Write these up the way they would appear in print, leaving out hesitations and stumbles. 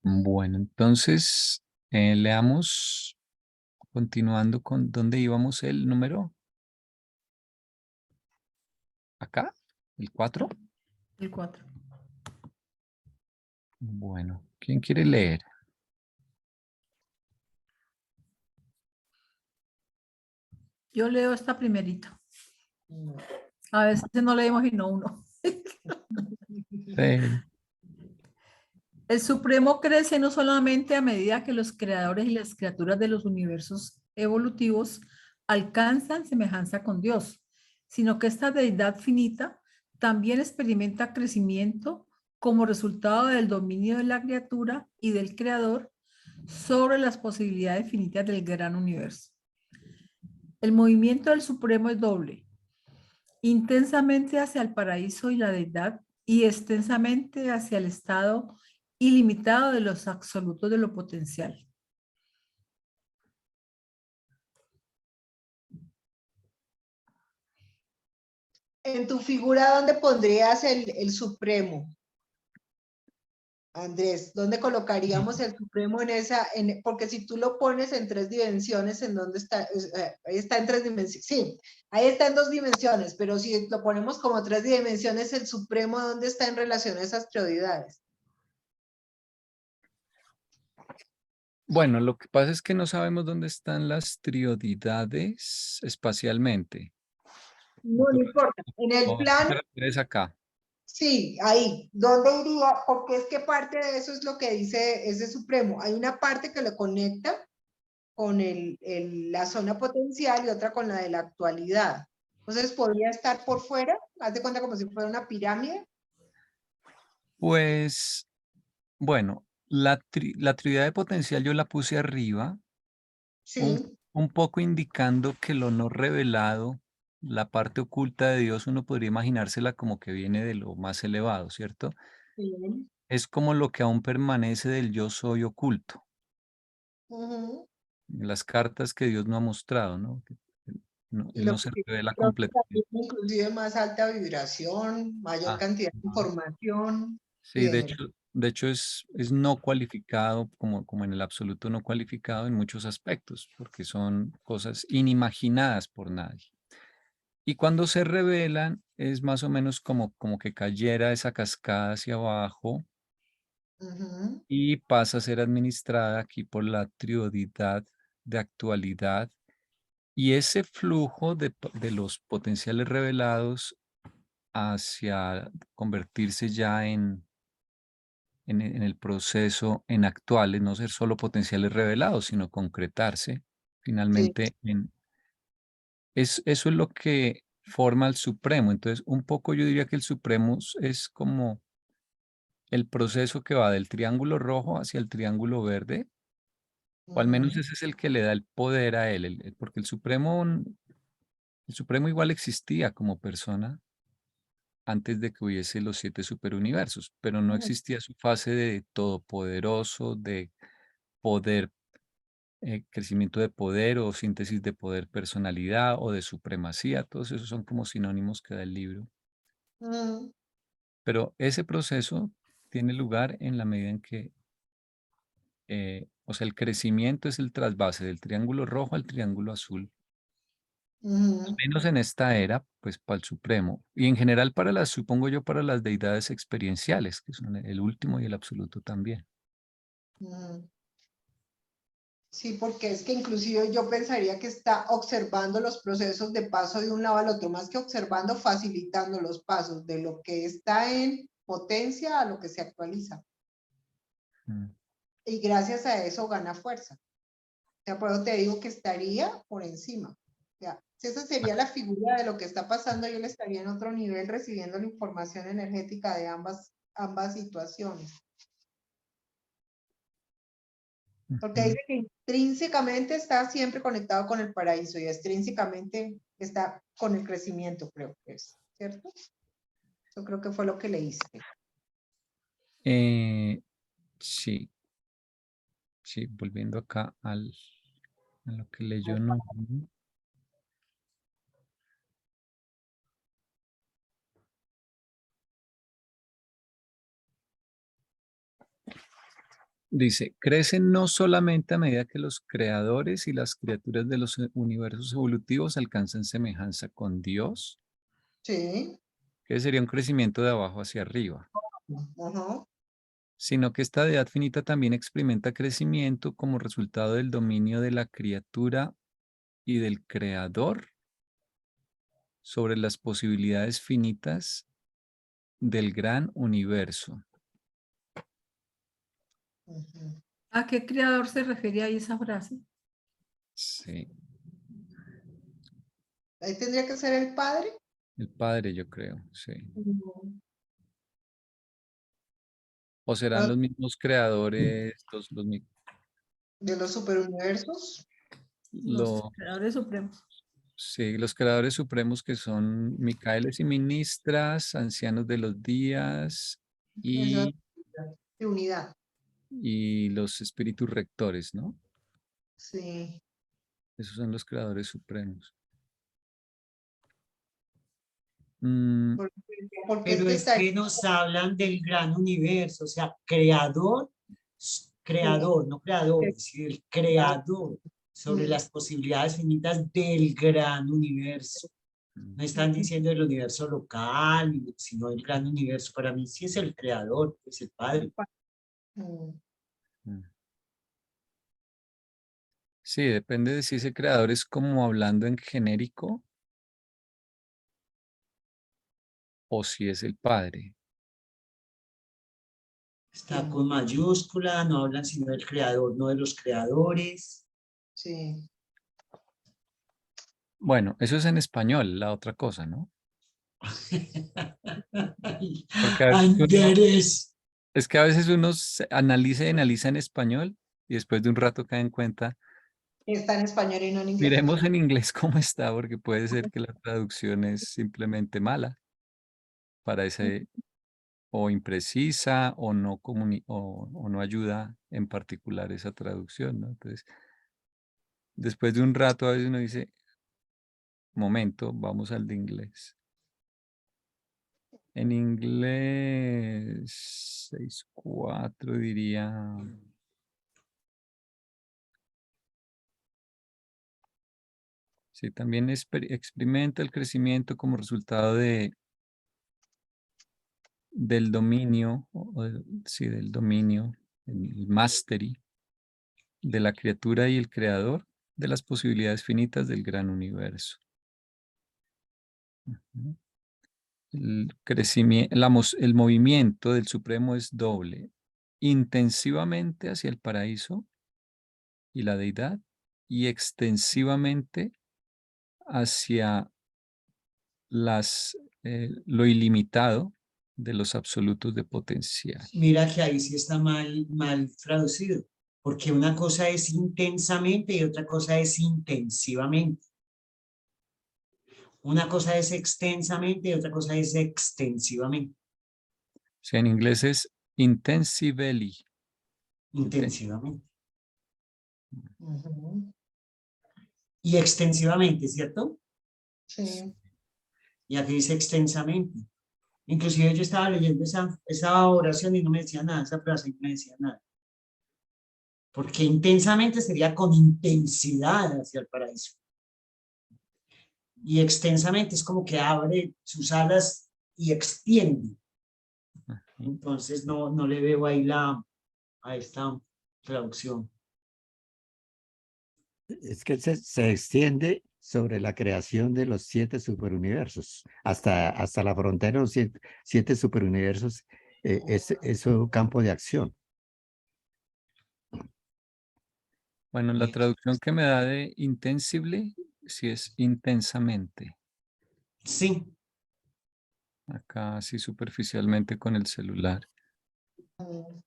Bueno, entonces leamos, continuando con dónde íbamos el número. ¿Acá? ¿El 4? El 4. Bueno, ¿quién quiere leer? Yo leo esta primerita. A veces no leemos y no uno. Sí. El Supremo crece no solamente a medida que los creadores y las criaturas de los universos evolutivos alcanzan semejanza con Dios, sino que esta deidad finita también experimenta crecimiento como resultado del dominio de la criatura y del creador sobre las posibilidades finitas del gran universo. El movimiento del Supremo es doble, intensamente hacia el paraíso y la deidad y extensamente hacia el estado ilimitado de los absolutos de lo potencial. En tu figura, ¿dónde pondrías el Supremo? Andrés, ¿dónde colocaríamos el Supremo en esa? Porque si tú lo pones en 3 dimensiones, ¿en dónde está? Ahí está en 3 dimensiones. Sí, ahí está en 2 dimensiones, pero si lo ponemos como 3 dimensiones, el Supremo, ¿dónde está en relación a esas prioridades? Bueno, lo que pasa es que no sabemos dónde están las triodidades espacialmente. No, no importa. En el ¿O a qué plano, te refieres acá? sí, ahí. ¿Dónde iría? Porque es que parte de eso es lo que dice ese Supremo. Hay una parte que lo conecta con la zona potencial y otra con la de la actualidad. Entonces podría estar por fuera, haz de cuenta como si fuera una pirámide. Pues, bueno, la triodidad de potencial yo la puse arriba, un, Sí, un poco indicando que lo no revelado, la parte oculta de Dios, uno podría imaginársela como que viene de lo más elevado, ¿cierto? sí. Es como lo que aún permanece del yo soy oculto, las cartas que Dios no ha mostrado, ¿no? Y Él lo no se que revela creo que completamente. también inclusive más alta vibración, mayor Ah, cantidad de ah. información y Sí, de energía. de hecho es no cualificado, como en el absoluto no cualificado en muchos aspectos, porque son cosas inimaginadas por nadie. Y cuando se revelan, es más o menos como que cayera esa cascada hacia abajo y pasa a ser administrada aquí por la triodidad de actualidad. Y ese flujo de los potenciales revelados hacia convertirse ya en el proceso, en actuales, no ser solo potenciales revelados, sino concretarse Sí. finalmente eso es lo que forma el Supremo. Entonces, un poco yo diría que el Supremo es como el proceso que va del triángulo rojo hacia el triángulo verde, o al menos ese es el que le da el poder a él, porque el Supremo igual existía como persona antes de que hubiese los 7 superuniversos, pero no existía su fase de todopoderoso, de poder, crecimiento de poder o síntesis de poder, personalidad o de supremacía. Todos esos son como sinónimos que da el libro. Pero ese proceso tiene lugar en la medida en que, o sea, el crecimiento es el trasvase del triángulo rojo al triángulo azul. Menos en esta era, pues para el Supremo. Y en general supongo yo, para las deidades experienciales, que son el último y el absoluto también. Sí, porque es que inclusive yo pensaría que está observando los procesos de paso de un lado al otro, más que observando, facilitando los pasos de lo que está en potencia a lo que se actualiza. Mm. Y gracias a eso gana fuerza. O sea, por eso te digo que estaría por encima. O sea, si esa sería la figura de lo que está pasando, yo le estaría en otro nivel recibiendo la información energética de ambas situaciones. Porque Ujú. dice que intrínsecamente está siempre conectado con el paraíso y extrínsecamente está con el crecimiento, creo que es, ¿cierto? Yo creo que fue lo que leíste. Eh, sí, sí, volviendo acá a lo que leyó no. Dice, crecen no solamente a medida que los creadores y las criaturas de los universos evolutivos alcanzan semejanza con Dios, Sí. que sería un crecimiento de abajo hacia arriba, Ajá. sino que esta deidad finita también experimenta crecimiento como resultado del dominio de la criatura y del creador sobre las posibilidades finitas del gran universo. Ujú. ¿A qué creador se refiere ahí esa frase? Sí, Ahí tendría que ser el padre. el padre, yo creo, sí. Ujú. O serán Ah, los mismos creadores, de los superuniversos. Los lo- creadores supremos. sí, los creadores supremos que son Micaeles y ministras, ancianos de los días Esa y, de unidad. y los espíritus rectores, ¿no? Sí. Esos son los creadores supremos. Mm, Porque, porque es Pero que es está que nos hablan del gran universo, o sea, creador, creador, no creador, es decir, el creador sobre las posibilidades finitas del gran universo. No están diciendo el universo local, sino el gran universo. Para mí sí es el creador, es el padre. Mm. mm. Sí, depende de si ese creador es como hablando en genérico o si es el padre. Está con mayúscula, no hablan sino del creador, no de los creadores. Sí. Bueno, eso es en español, la otra cosa, ¿no? Porque a veces Andrés. es que a veces uno analiza y analiza en español y después de un rato cae en cuenta, Está en español y no en inglés. miremos en inglés cómo está, porque puede ser que la traducción es simplemente mala para ese, o imprecisa, o no, o no ayuda en particular esa traducción, ¿no? Entonces, después de un rato a veces uno dice, momento, vamos al de inglés. En inglés 6.4 diría. Sí, también experimenta el crecimiento como resultado del dominio, sí, del dominio, el mastery de la criatura y el creador de las posibilidades finitas del gran universo. Ujú. El crecimiento, el movimiento del Supremo es doble, intensivamente hacia el paraíso y la deidad y extensivamente hacia lo ilimitado de los absolutos de potencial. Mira que ahí sí está mal traducido, porque una cosa es intensamente y otra cosa es intensivamente. Una cosa es extensamente y otra cosa es extensivamente. O sea, en inglés es intensively. Intensivamente. Ujú. Y extensivamente, ¿cierto? Sí. Y aquí dice extensamente. Inclusive yo estaba leyendo esa oración y no me decía nada, esa frase no me decía nada. Porque intensamente sería con intensidad hacia el paraíso. Y extensamente es como que abre sus alas y extiende. Entonces no le veo ahí a esta traducción. Es que se extiende sobre la creación de los 7 superuniversos, hasta la frontera de los 7 superuniversos, es su campo de acción. Bueno, la traducción que me da de intensively, sí es intensamente. Sí, Acá sí superficialmente con el celular. Mm.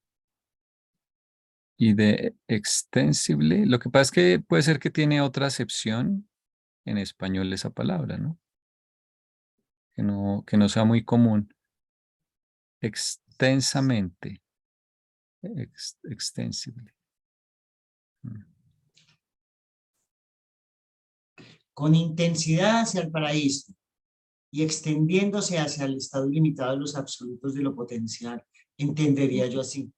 Y de extensively, lo que pasa es que puede ser que tiene otra acepción en español esa palabra, ¿no? Que no sea muy común. Extensamente. Extensively. Mm. con intensidad hacia el paraíso y extendiéndose hacia el estado ilimitado de los absolutos de lo potencial. Entendería yo así.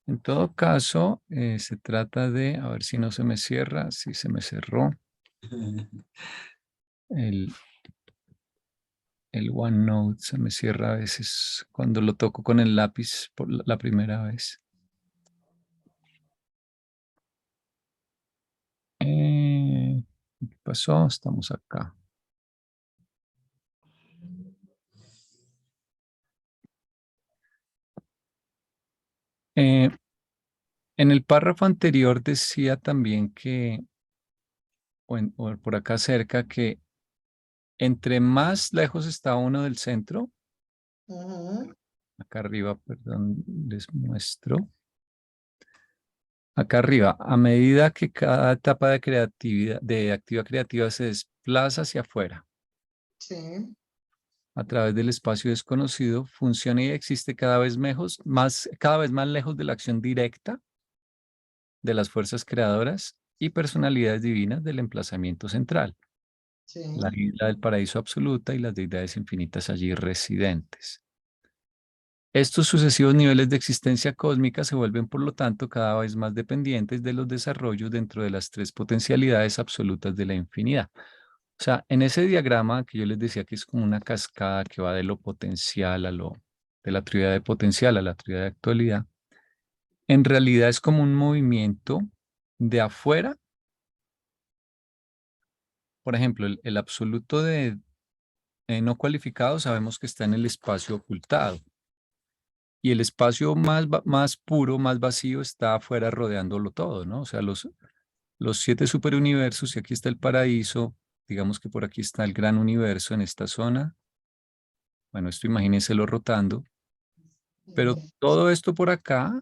En todo caso, se trata de, a ver si no se me cierra, si se me cerró el OneNote, se me cierra a veces cuando lo toco con el lápiz por la primera vez. ¿Qué pasó? Estamos acá. En el párrafo anterior decía también que, o por acá cerca, que entre más lejos está uno del centro, Ujú. acá arriba, perdón, les muestro. Acá arriba, a medida que cada etapa de creatividad, de actividad creativa se desplaza hacia afuera Sí, a través del espacio desconocido, funciona y existe cada vez más lejos de la acción directa de las fuerzas creadoras y personalidades divinas del emplazamiento central, sí. la isla del paraíso absoluta y las deidades infinitas allí residentes. Estos sucesivos niveles de existencia cósmica se vuelven, por lo tanto, cada vez más dependientes de los desarrollos dentro de las tres potencialidades absolutas de la infinidad. O sea, en ese diagrama que yo les decía que es como una cascada que va de lo potencial de la tríada de potencial a la tríada de actualidad, en realidad es como un movimiento de afuera. Por ejemplo, el absoluto de no cualificado sabemos que está en el espacio ocultado. Y el espacio más puro, más vacío, está afuera rodeándolo todo, ¿no? O sea, los 7 superuniversos, y aquí está el paraíso, digamos que por aquí está el gran universo en esta zona. Bueno, esto imagínenselo rotando, pero todo esto por acá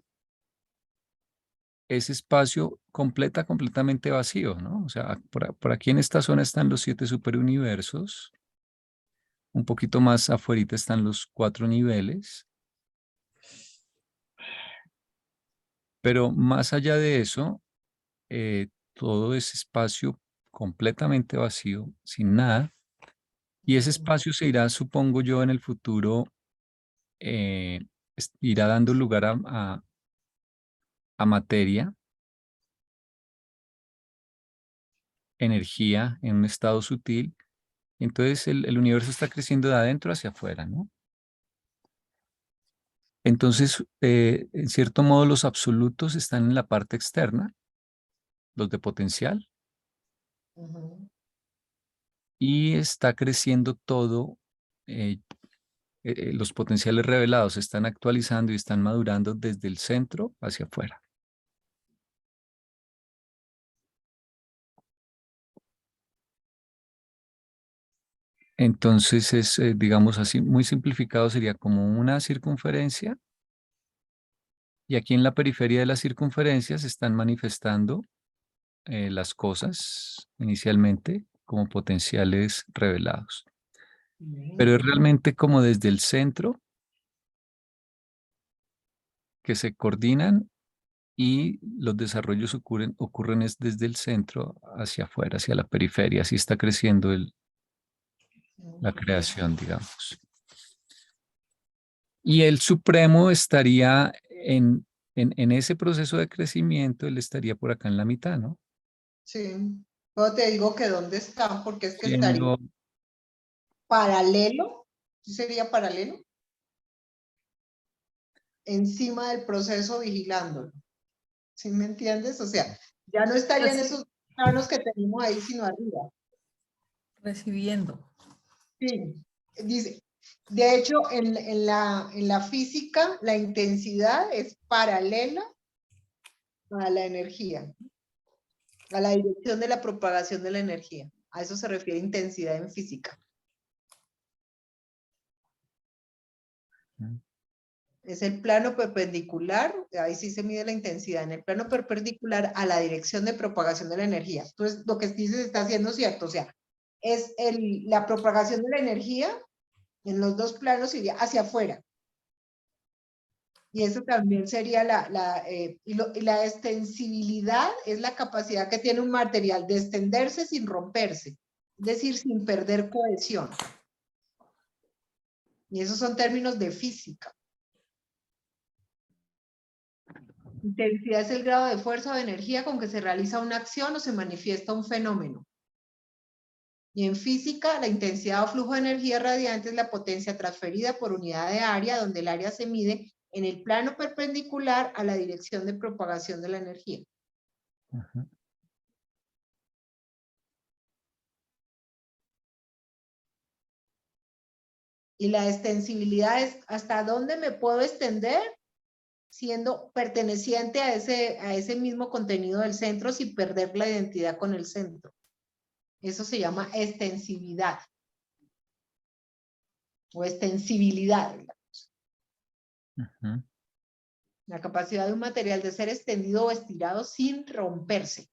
es espacio completamente vacío, ¿no? O sea, por aquí en esta zona están los 7 superuniversos, un poquito más afuera están los 4 niveles, pero más allá de eso, todo ese espacio completamente vacío, sin nada, y ese espacio se irá, supongo yo, en el futuro, eh, irá dando lugar a materia, energía en un estado sutil. Entonces el universo está creciendo de adentro hacia afuera, ¿no? Entonces, en cierto modo, los absolutos están en la parte externa, los de potencial, Ujú. y está creciendo todo. eh, los potenciales revelados se están actualizando y están madurando desde el centro hacia afuera. Entonces es, digamos así, muy simplificado, sería como una circunferencia, y aquí en la periferia de la circunferencia se están manifestando las cosas inicialmente como potenciales revelados. Pero es realmente como desde el centro que se coordinan y los desarrollos ocurren es desde el centro hacia afuera, hacia la periferia. Así está creciendo la creación, digamos. Y el Supremo estaría en ese proceso de crecimiento, él estaría por acá en la mitad, ¿no? Sí. Pero te digo que dónde está, porque es que estaría Siendo, paralelo, ¿sí sería paralelo? Encima del proceso vigilándolo. ¿Sí me entiendes? O sea, ya no estaría en esos planos que tenemos ahí, sino arriba. Recibiendo. Sí. Dice, de hecho, en la física, la intensidad es paralela a la energía, a la dirección de la propagación de la energía. A eso se refiere intensidad en física. Es el plano perpendicular, ahí sí se mide la intensidad, en el plano perpendicular a la dirección de propagación de la energía. Entonces, lo que dices está haciendo cierto, o sea, es la propagación de la energía en los dos planos iría hacia afuera. Y eso también sería y la extensibilidad es la capacidad que tiene un material de extenderse sin romperse, es decir, sin perder cohesión. Y esos son términos de física. Intensidad es el grado de fuerza o de energía con que se realiza una acción o se manifiesta un fenómeno. Y en física, la intensidad o flujo de energía radiante es la potencia transferida por unidad de área, donde el área se mide en el plano perpendicular a la dirección de propagación de la energía. Ujú. Y la extensibilidad es hasta dónde me puedo extender siendo perteneciente a ese mismo contenido del centro sin perder la identidad con el centro. Eso se llama extensividad o extensibilidad. Ujú. La capacidad de un material de ser extendido o estirado sin romperse.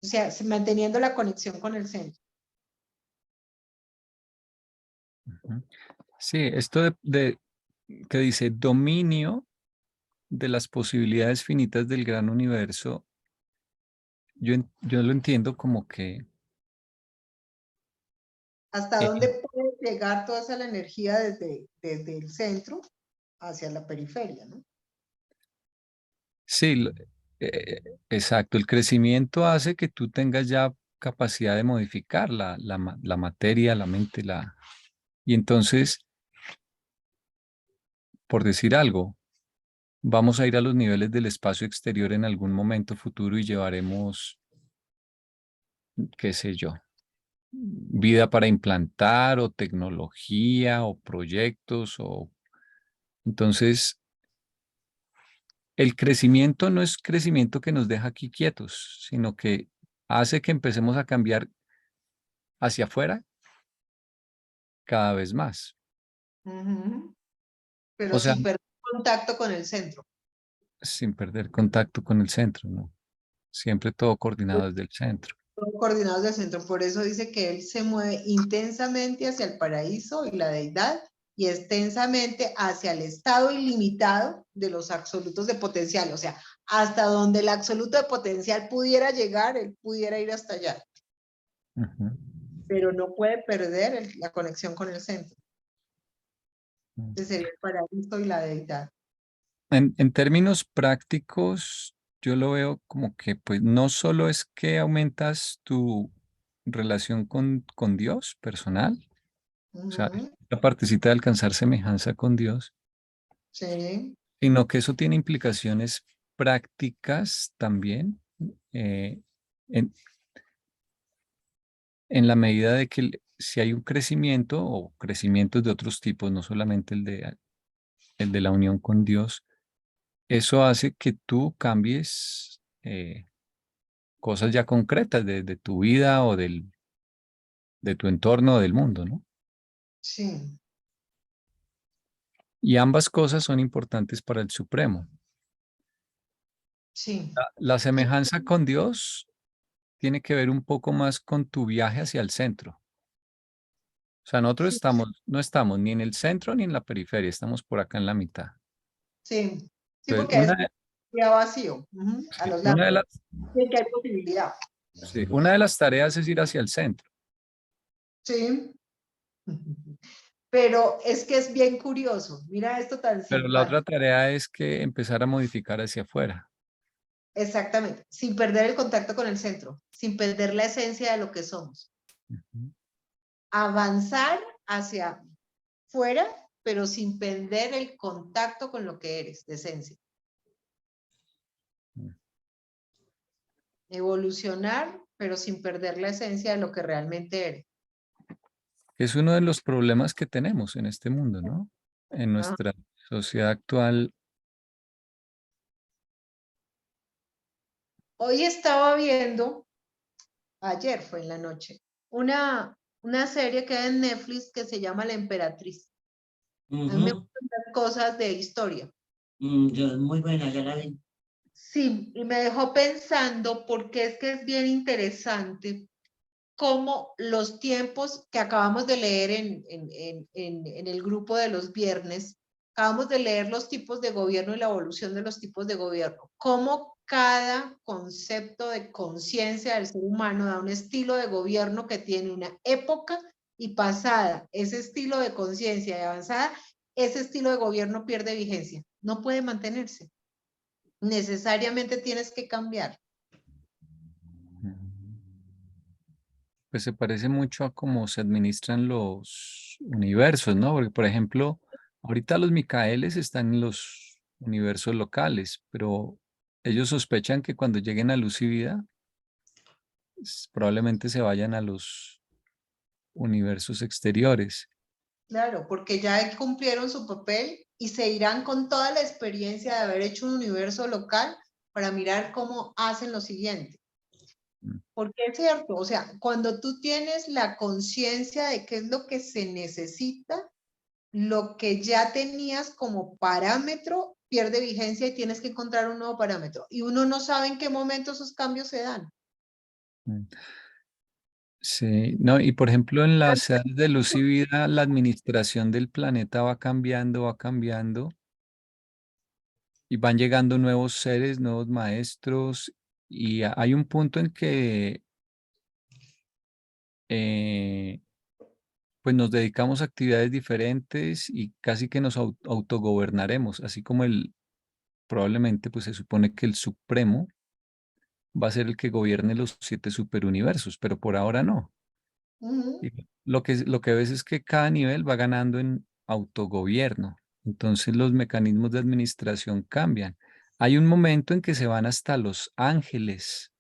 O sea, manteniendo la conexión con el centro. Ujú. Sí, esto que dice dominio de las posibilidades finitas del gran universo, yo lo entiendo como que ¿Hasta eh, dónde puede llegar toda esa energía desde el centro hacia la periferia, ¿no? sí, exacto, el crecimiento hace que tú tengas ya capacidad de modificar la materia, la mente, y entonces, por decir algo, vamos a ir a los niveles del espacio exterior en algún momento futuro y llevaremos, qué sé yo, vida para implantar o tecnología o proyectos o entonces el crecimiento no es crecimiento que nos deja aquí quietos, sino que hace que empecemos a cambiar hacia afuera cada vez más. Ujú. Pero O sea, sin perder contacto con el centro. sin perder contacto con el centro, ¿no? Siempre todo coordinado desde el centro. Todo coordinados del centro. Por eso dice que él se mueve intensamente hacia el paraíso y la deidad y extensamente hacia el estado ilimitado de los absolutos de potencial. O sea, hasta donde el absoluto de potencial pudiera llegar, él pudiera ir hasta allá. Ujú. Pero no puede perder la conexión con el centro. Mm. Ese sería el paraíso y la deidad. En términos prácticos, yo lo veo como que pues no solo es que aumentas tu relación con Dios personal, o sea, Ujú. la partecita de alcanzar semejanza con Dios, Sí, sino que eso tiene implicaciones prácticas también, eh, en, en la medida de que si hay un crecimiento o crecimientos de otros tipos, no solamente el de la unión con Dios, eso hace que tú cambies cosas ya concretas de tu vida o de tu entorno o del mundo, ¿no? sí, Y ambas cosas son importantes para el Supremo. sí. La semejanza con Dios tiene que ver un poco más con tu viaje hacia el centro. O sea, nosotros Sí, no estamos ni en el centro ni en la periferia, estamos por acá en la mitad. sí, sí, Entonces, porque es ya vacío, a los lados. una de las, Sí, que hay posibilidad. sí, una de las tareas es ir hacia el centro. Sí. Pero es que es bien curioso. Mira esto tan Pero la otra simpático. tarea es que empezar a modificar hacia afuera. Exactamente. Sin perder el contacto con el centro, sin perder la esencia de lo que somos. Ujú. Avanzar hacia fuera, pero sin perder el contacto con lo que eres, de esencia. Mm. Evolucionar, pero sin perder la esencia de lo que realmente eres. Es uno de los problemas que tenemos en este mundo, ¿no? En Ah, nuestra sociedad actual. hoy estaba viendo, ayer fue en la noche, una serie que hay en Netflix que se llama La Emperatriz. A mí me Ujú. gustan las cosas de historia. Muy buena, ya la vi. Sí, y me dejó pensando porque es que es bien interesante cómo los tiempos que acabamos de leer en el grupo de los viernes, acabamos de leer los tipos de gobierno y la evolución de los tipos de gobierno, cómo cada concepto de conciencia del ser humano da un estilo de gobierno que tiene una época y pasada, ese estilo de conciencia y avanzada, ese estilo de gobierno pierde vigencia, no puede mantenerse. necesariamente tienes que cambiar. Pues se parece mucho a cómo se administran los universos, ¿no? Porque, por ejemplo, ahorita los Micaeles están en los universos locales, pero ellos sospechan que cuando lleguen a luz y vida, probablemente se vayan a los universos exteriores. Claro, porque ya cumplieron su papel y se irán con toda la experiencia de haber hecho un universo local para mirar cómo hacen lo siguiente. Porque es cierto, o sea, cuando tú tienes la conciencia de qué es lo que se necesita, lo que ya tenías como parámetro pierde vigencia y tienes que encontrar un nuevo parámetro. Y uno no sabe en qué momento esos cambios se dan. Mm. Sí, no, y por ejemplo, en las edades de luz y vida, la administración del planeta va cambiando, y van llegando nuevos seres, nuevos maestros, y hay un punto en que pues nos dedicamos a actividades diferentes y casi que nos autogobernaremos, así como probablemente pues se supone que el Supremo va a ser el que gobierne los 7 superuniversos, pero por ahora no. Ujú. Y lo que ves es que cada nivel va ganando en autogobierno. Entonces los mecanismos de administración cambian. Hay un momento en que se van hasta los ángeles.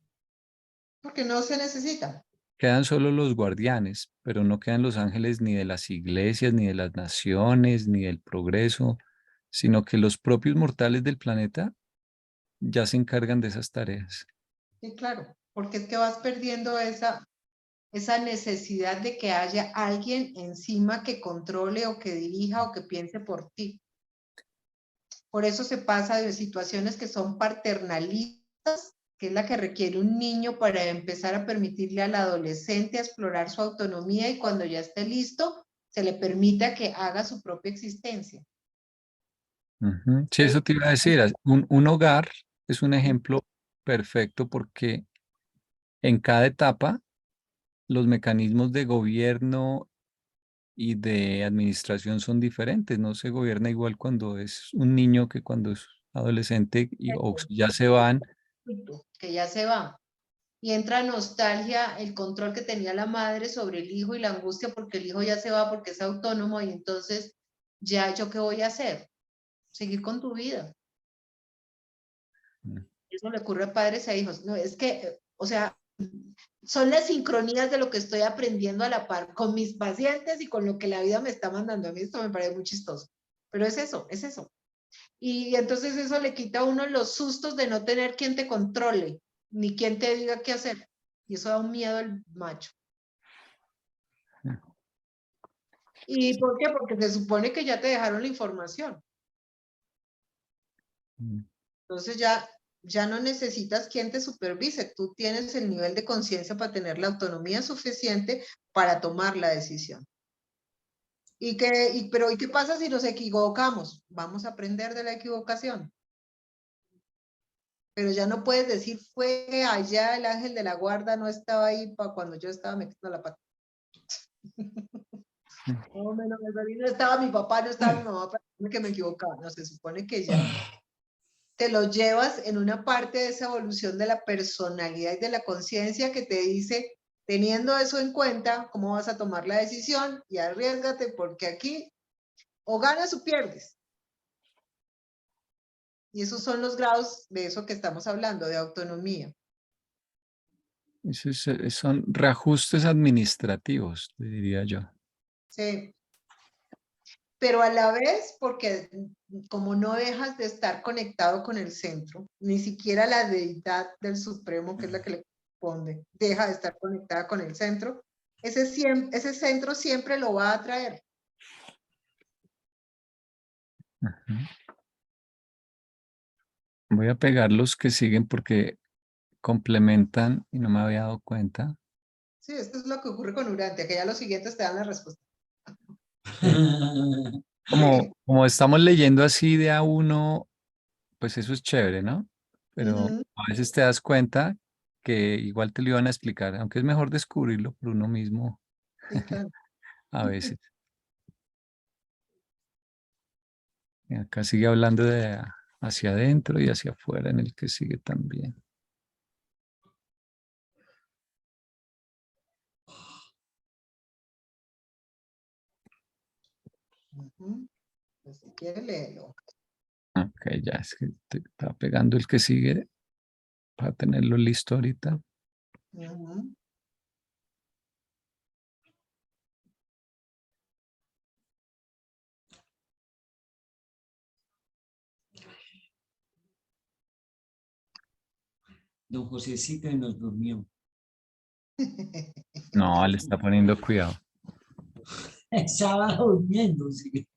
Porque no se necesita. Quedan solo los guardianes, pero no quedan los ángeles ni de las iglesias, ni de las naciones, ni del progreso, sino que los propios mortales del planeta ya se encargan de esas tareas. Sí, claro, porque es que vas perdiendo esa necesidad de que haya alguien encima que controle o que dirija o que piense por ti. Por eso se pasa de situaciones que son paternalistas, que es la que requiere un niño para empezar a permitirle al adolescente a explorar su autonomía y cuando ya esté listo, se le permita que haga su propia existencia. Ujú. Sí, eso te iba a decir. Un hogar es un ejemplo perfecto porque en cada etapa los mecanismos de gobierno y de administración son diferentes. No se gobierna igual cuando es un niño que cuando es adolescente o si ya se van. Que ya se va. Y entra nostalgia, el control que tenía la madre sobre el hijo y la angustia porque el hijo ya se va porque es autónomo y entonces ya yo qué voy a hacer, seguir con tu vida. Mm. Eso le ocurre a padres e hijos. No, es que, o sea, son las sincronías de lo que estoy aprendiendo a la par con mis pacientes y con lo que la vida me está mandando. A mí esto me parece muy chistoso, pero es eso, es eso. Y entonces eso le quita a uno los sustos de no tener quien te controle, ni quien te diga qué hacer. Y eso da un miedo al macho. ¿Y por qué? Porque se supone que ya te dejaron la información. Mm. Entonces ya no necesitas quien te supervise. Tú tienes el nivel de conciencia para tener la autonomía suficiente para tomar la decisión. Pero ¿y qué pasa si nos equivocamos? Vamos a aprender de la equivocación. Pero ya no puedes decir, fue allá el ángel de la guarda, no estaba ahí para cuando yo estaba metiendo la pata. No estaba mi papá, no estaba mi mamá para que me equivocaba. No, se supone que ya te lo llevas en una parte de esa evolución de la personalidad y de la conciencia que te dice, teniendo eso en cuenta, cómo vas a tomar la decisión y arriesgate porque aquí o ganas o pierdes. Y esos son los grados de eso que estamos hablando, de autonomía. Son reajustes administrativos, te diría yo. Sí. Pero a la vez, porque como no dejas de estar conectado con el centro, ni siquiera la deidad del Supremo, que es la que le corresponde, deja de estar conectada con el centro, ese centro siempre lo va a atraer. Ujú. Voy a pegar los que siguen porque complementan y no me había dado cuenta. Sí, esto es lo que ocurre con Urantia, que ya los siguientes te dan la respuesta. Como estamos leyendo así de a uno, pues eso es chévere, ¿no? Pero Ujú, a veces te das cuenta que igual te lo iban a explicar, aunque es mejor descubrirlo por uno mismo sí, claro. a veces. Y acá sigue hablando de hacia adentro y hacia afuera en el que sigue también. Ujú. Pues si quiere, léelo. Ok, ya es que te estaba pegando el que sigue para tenerlo listo ahorita. Ujú. Don Josecito nos durmió. No, le está poniendo cuidado. Estaba durmiendo, sí.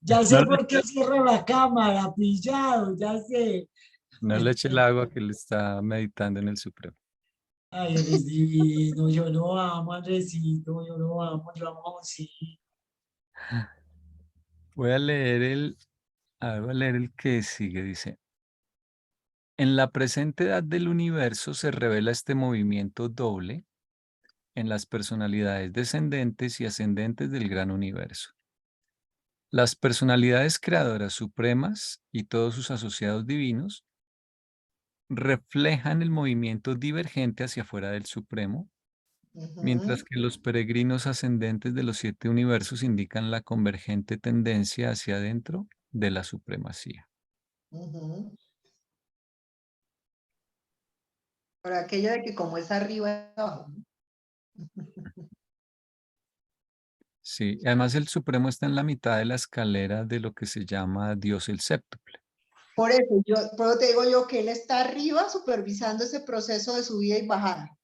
Ya sé No, por qué cierro la cámara, pillado, ya sé. no le eche el agua que le está meditando en el Supremo. Ay, eres divino, yo lo amo, Andresito, yo lo amo, yo amo a José. Voy a leer voy a leer el que sigue. Dice, en la presente edad del universo se revela este movimiento doble en las personalidades descendentes y ascendentes del gran universo. Las personalidades creadoras supremas y todos sus asociados divinos reflejan el movimiento divergente hacia afuera del Supremo, mientras Ujú, que los peregrinos ascendentes de los 7 universos indican la convergente tendencia hacia adentro de la supremacía. ujú. Por aquello de que como es arriba es abajo, ¿no? Sí, además el Supremo está en la mitad de la escalera de lo que se llama Dios el séptuple. Por eso te digo yo que él está arriba supervisando ese proceso de subida y bajada.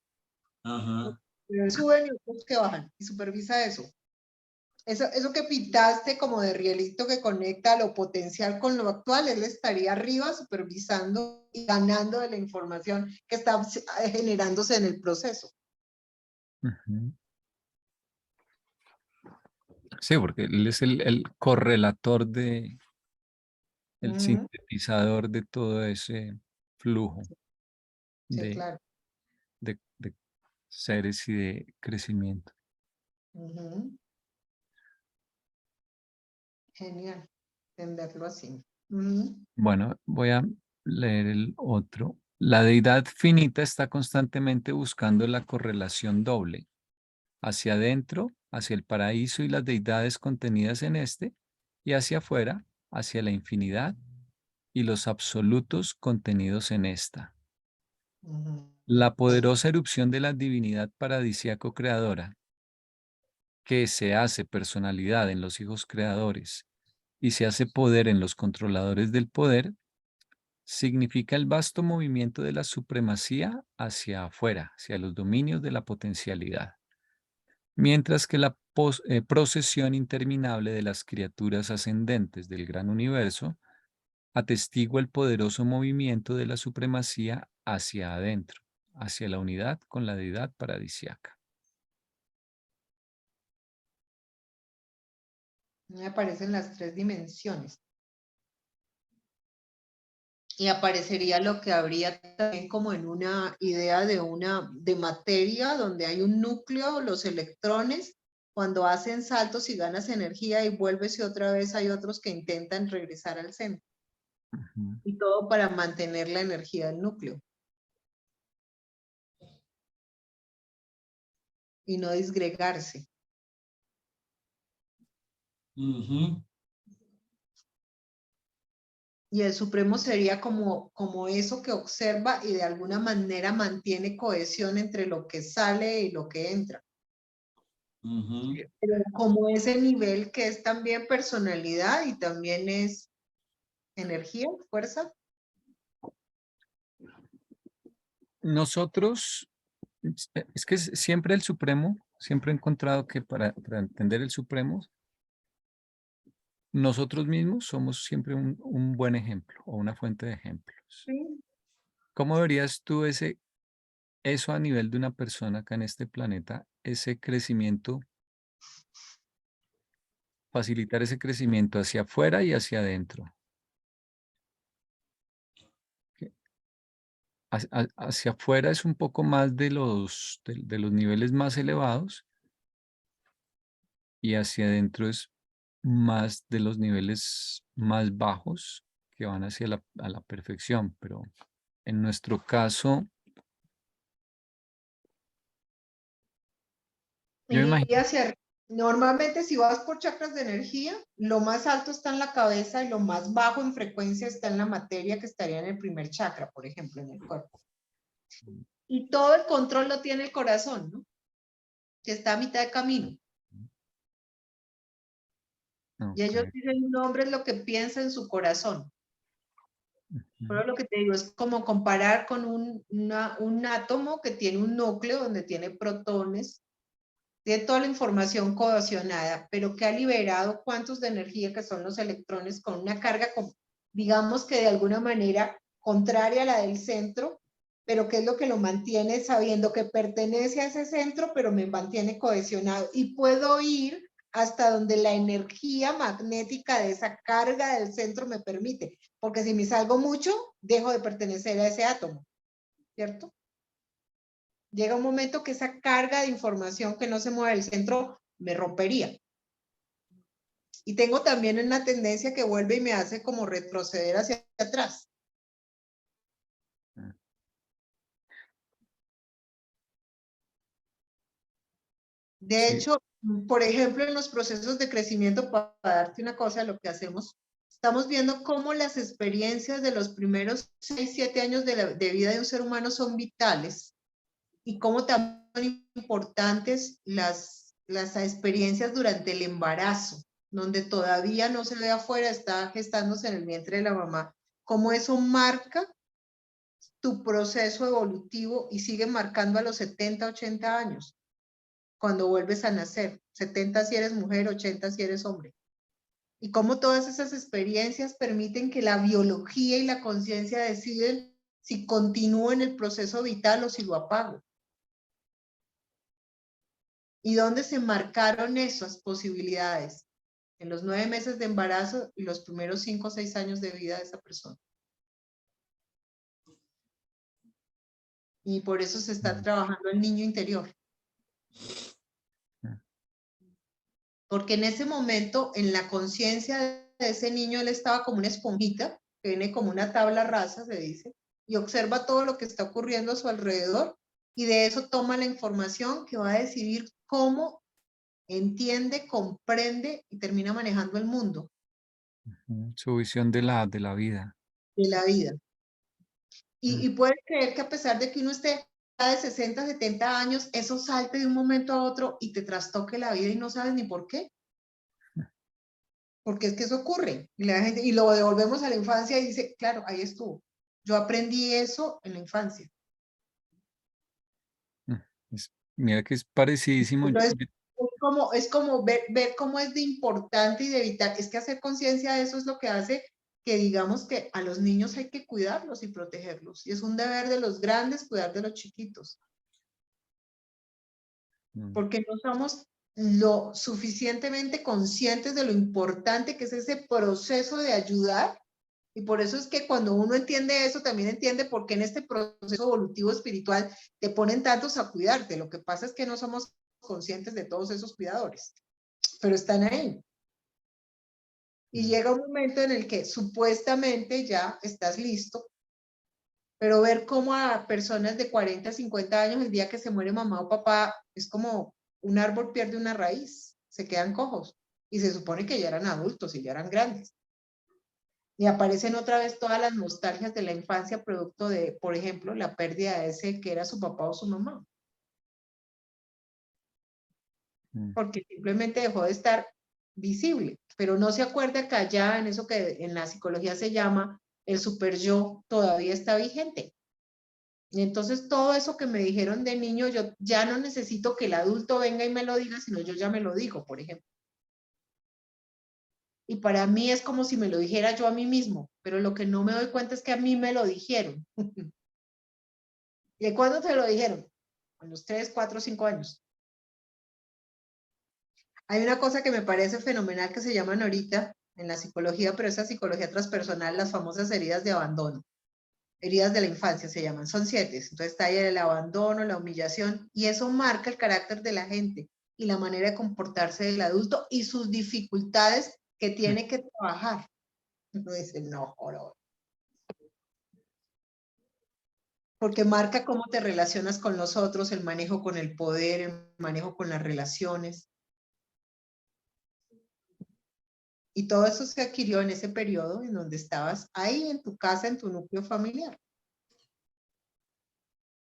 Ajá. Pero él sube y otros que bajan y supervisa eso. Eso que pintaste como de rielito que conecta lo potencial con lo actual, él estaría arriba supervisando y ganando de la información que está generándose en el proceso. Ujú. Sí, porque él es el correlator el Ujú, sintetizador de todo ese flujo sí, de, claro. de seres y de crecimiento. Ujú. Genial, entenderlo así. Ujú, Bueno, voy a leer el otro. La deidad finita está constantemente buscando la correlación doble hacia adentro, hacia el paraíso y las deidades contenidas en este, y hacia afuera, hacia la infinidad y los absolutos contenidos en esta. ujú. La poderosa erupción de la divinidad paradisíaco creadora, que se hace personalidad en los hijos creadores y se hace poder en los controladores del poder, significa el vasto movimiento de la supremacía hacia afuera, hacia los dominios de la potencialidad, mientras que la procesión interminable de las criaturas ascendentes del gran universo atestigua el poderoso movimiento de la supremacía hacia adentro, hacia la unidad con la deidad paradisiaca. Me aparecen las tres dimensiones. Y aparecería lo que habría también como en una idea de materia donde hay un núcleo, los electrones, cuando hacen saltos y ganas energía y vuelves y otra vez hay otros que intentan regresar al centro. Ujú. Y todo para mantener la energía del núcleo y no disgregarse. Ujú. Y el supremo sería como eso que observa y de alguna manera mantiene cohesión entre lo que sale y lo que entra. Ujú. Pero como ese nivel que es también personalidad y también es energía, fuerza. Nosotros, es que siempre el Supremo, siempre he encontrado que para entender el Supremo, nosotros mismos somos siempre un buen ejemplo o una fuente de ejemplos. Sí. ¿Cómo verías tú eso a nivel de una persona acá en este planeta, ese crecimiento, facilitar ese crecimiento hacia afuera y hacia adentro? Que hacia afuera es un poco más de los niveles más elevados y hacia adentro es más de los niveles más bajos que van hacia a la perfección, pero en nuestro caso, yo Y imagino, normalmente si vas por chakras de energía, lo más alto está en la cabeza y lo más bajo en frecuencia está en la materia, que estaría en el primer chakra, por ejemplo, en el cuerpo. Y todo el control lo tiene el corazón, ¿no? Que está a mitad de camino. Y ellos ok, dicen, un hombre es lo que piensa en su corazón. Pero lo que te digo es como comparar con un átomo que tiene un núcleo donde tiene protones, tiene toda la información cohesionada, pero que ha liberado cuantos de energía que son los electrones con una carga, digamos que de alguna manera contraria a la del centro, pero que es lo que lo mantiene sabiendo que pertenece a ese centro, pero me mantiene cohesionado. Y puedo ir hasta donde la energía magnética de esa carga del centro me permite, porque si me salgo mucho, dejo de pertenecer a ese átomo, ¿cierto? Llega un momento que esa carga de información que no se mueve del centro me rompería. Y tengo también una tendencia que vuelve y me hace como retroceder hacia atrás. De sí, hecho, por ejemplo, en los procesos de crecimiento, para darte una cosa, lo que hacemos, estamos viendo cómo las experiencias de los primeros 6, 7 años de vida de un ser humano son vitales y cómo también son importantes las experiencias durante el embarazo, donde todavía no se ve afuera, está gestándose en el vientre de la mamá, cómo eso marca tu proceso evolutivo y sigue marcando a los 70, 80 años, cuando vuelves a nacer, 70 si eres mujer, 80 si eres hombre. Y cómo todas esas experiencias permiten que la biología y la conciencia deciden si continúo en el proceso vital o si lo apago. ¿Y dónde se marcaron esas posibilidades? En los 9 meses de embarazo y los primeros 5 o 6 años de vida de esa persona. Y por eso se está trabajando el niño interior. Porque en ese momento, en la conciencia de ese niño, él estaba como una esponjita, que viene como una tabla rasa, se dice, y observa todo lo que está ocurriendo a su alrededor, y de eso toma la información que va a decidir cómo entiende, comprende y termina manejando el mundo su visión de la vida. de la vida. Y puede creer que a pesar de que uno esté de 60, 70 años, eso salte de un momento a otro y te trastoque la vida y no sabes ni por qué. Porque es que eso ocurre. Y la gente, y lo devolvemos a la infancia y dice, claro, ahí estuvo. Yo aprendí eso en la infancia. Mira que es parecidísimo. Entonces, es como ver cómo es de importante y de vital. Es que hacer conciencia de eso es lo que hace que digamos que a los niños hay que cuidarlos y protegerlos. Y es un deber de los grandes cuidar de los chiquitos. Porque no somos lo suficientemente conscientes de lo importante que es ese proceso de ayudar. Y por eso es que cuando uno entiende eso, también entiende por qué en este proceso evolutivo espiritual te ponen tantos a cuidarte. Lo que pasa es que no somos conscientes de todos esos cuidadores, pero están ahí. Y llega un momento en el que supuestamente ya estás listo, pero ver cómo a personas de 40, 50 años, el día que se muere mamá o papá, es como un árbol pierde una raíz, se quedan cojos. Y se supone que ya eran adultos y ya eran grandes. Y aparecen otra vez todas las nostalgias de la infancia, producto de, por ejemplo, la pérdida de ese que era su papá o su mamá. Porque simplemente dejó de estar visible, pero no se acuerda que allá en eso que en la psicología se llama el super yo todavía está vigente. Y entonces todo eso que me dijeron de niño, yo ya no necesito que el adulto venga y me lo diga, sino yo ya me lo digo, por ejemplo. Y para mí es como si me lo dijera yo a mí mismo, pero lo que no me doy cuenta es que a mí me lo dijeron. ¿Y cuándo te lo dijeron? A los 3, 4, 5 años. Hay una cosa que me parece fenomenal que se llaman ahorita en la psicología, pero esa psicología transpersonal, las famosas heridas de abandono. Heridas de la infancia se llaman, son 7. Entonces está ahí el abandono, la humillación, y eso marca el carácter de la gente y la manera de comportarse del adulto y sus dificultades que tiene que trabajar. Uno dice, no, joder. Porque marca cómo te relacionas con los otros, el manejo con el poder, el manejo con las relaciones. Y todo eso se adquirió en ese periodo en donde estabas ahí en tu casa, en tu núcleo familiar.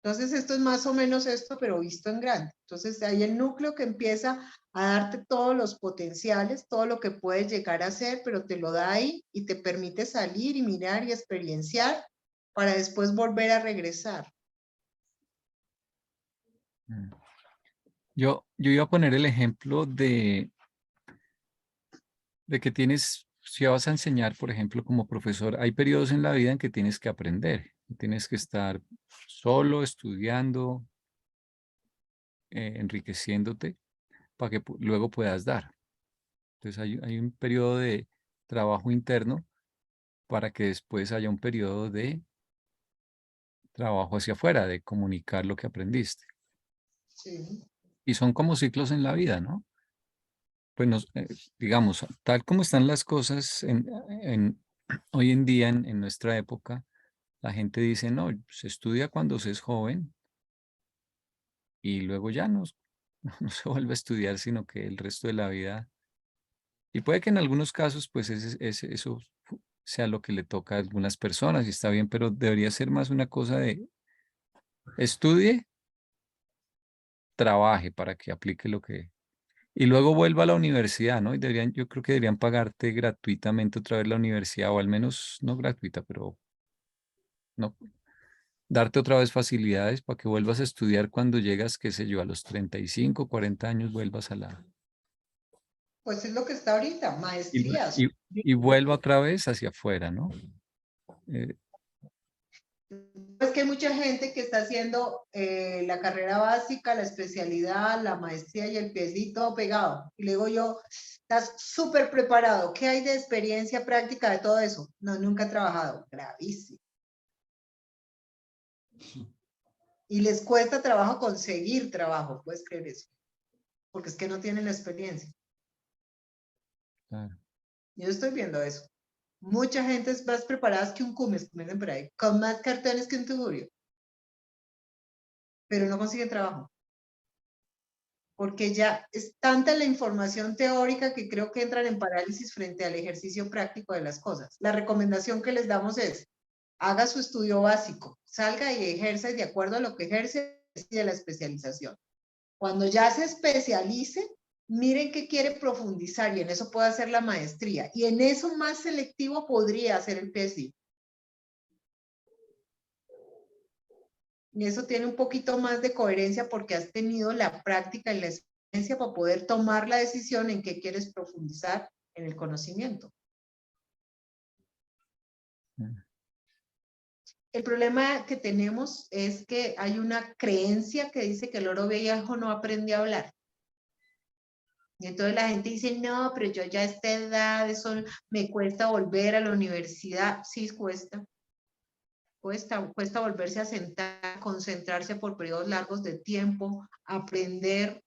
Entonces esto es más o menos esto, pero visto en grande. Entonces hay el núcleo que empieza a darte todos los potenciales, todo lo que puedes llegar a ser, pero te lo da ahí y te permite salir y mirar y experienciar para después volver a regresar. Yo iba a poner el ejemplo de que tienes, si vas a enseñar, por ejemplo, como profesor, hay periodos en la vida en que tienes que aprender, tienes que estar solo, estudiando, enriqueciéndote, para que luego puedas dar. Entonces hay un periodo de trabajo interno para que después haya un periodo de trabajo hacia afuera, de comunicar lo que aprendiste. Sí. Y son como ciclos en la vida, ¿no? Pues digamos, tal como están las cosas hoy en día, en nuestra época, la gente dice, no, se estudia cuando se es joven y luego ya no se vuelve a estudiar, sino que el resto de la vida. Y puede que en algunos casos, pues eso sea lo que le toca a algunas personas y está bien, pero debería ser más una cosa de estudie, trabaje para que aplique lo que. Y luego vuelva a la universidad, ¿no? Y yo creo que deberían pagarte gratuitamente otra vez la universidad, o al menos no gratuita, pero no, darte otra vez facilidades para que vuelvas a estudiar cuando llegas, qué sé yo, a los 35, 40 años, vuelvas a la. Pues es lo que está ahorita, Y, vu- maestrías. y, y vuelva otra vez hacia afuera, ¿no? Eh, Es que hay mucha gente que está haciendo la carrera básica, la especialidad, la maestría y el PhD todo pegado. Y le digo yo, estás súper preparado. ¿Qué hay de experiencia práctica de todo eso? No, nunca he trabajado. Gravísimo. Y les cuesta trabajo conseguir trabajo, ¿puedes creer eso? Porque es que no tienen la experiencia. claro. Yo estoy viendo eso. Mucha gente es más preparada que un cumes, como dicen por ahí, con más cartones que un tugurio. Pero no consiguen trabajo. Porque ya es tanta la información teórica que creo que entran en parálisis frente al ejercicio práctico de las cosas. La recomendación que les damos es, haga su estudio básico, salga y ejerza y de acuerdo a lo que ejerce, decide la especialización. Cuando ya se especialice, miren qué quiere profundizar y en eso puede hacer la maestría. Y en eso más selectivo podría hacer el PhD. Y eso tiene un poquito más de coherencia porque has tenido la práctica y la experiencia para poder tomar la decisión en qué quieres profundizar en el conocimiento. El problema que tenemos es que hay una creencia que dice que el loro viejo no aprende a hablar. Y entonces la gente dice, no, pero yo ya a esta edad, eso me cuesta volver a la universidad. Sí, cuesta. Cuesta volverse a sentar, concentrarse por periodos largos de tiempo, aprender,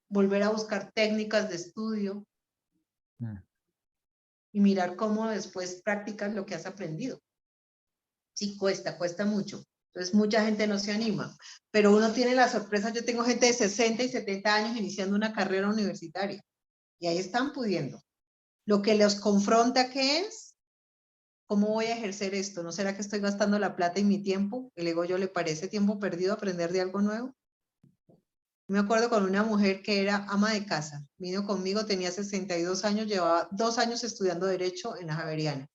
volver a buscar técnicas de estudio y mirar cómo después practicas lo que has aprendido. Sí, cuesta mucho. Entonces mucha gente no se anima, pero uno tiene la sorpresa, yo tengo gente de 60 y 70 años iniciando una carrera universitaria y ahí están pudiendo. Lo que los confronta, ¿qué es? ¿Cómo voy a ejercer esto? ¿No será que estoy gastando la plata y mi tiempo? El ego yo le parece tiempo perdido aprender de algo nuevo. Me acuerdo con una mujer que era ama de casa, vino conmigo, tenía 62 años, llevaba 2 años estudiando Derecho en la Javeriana.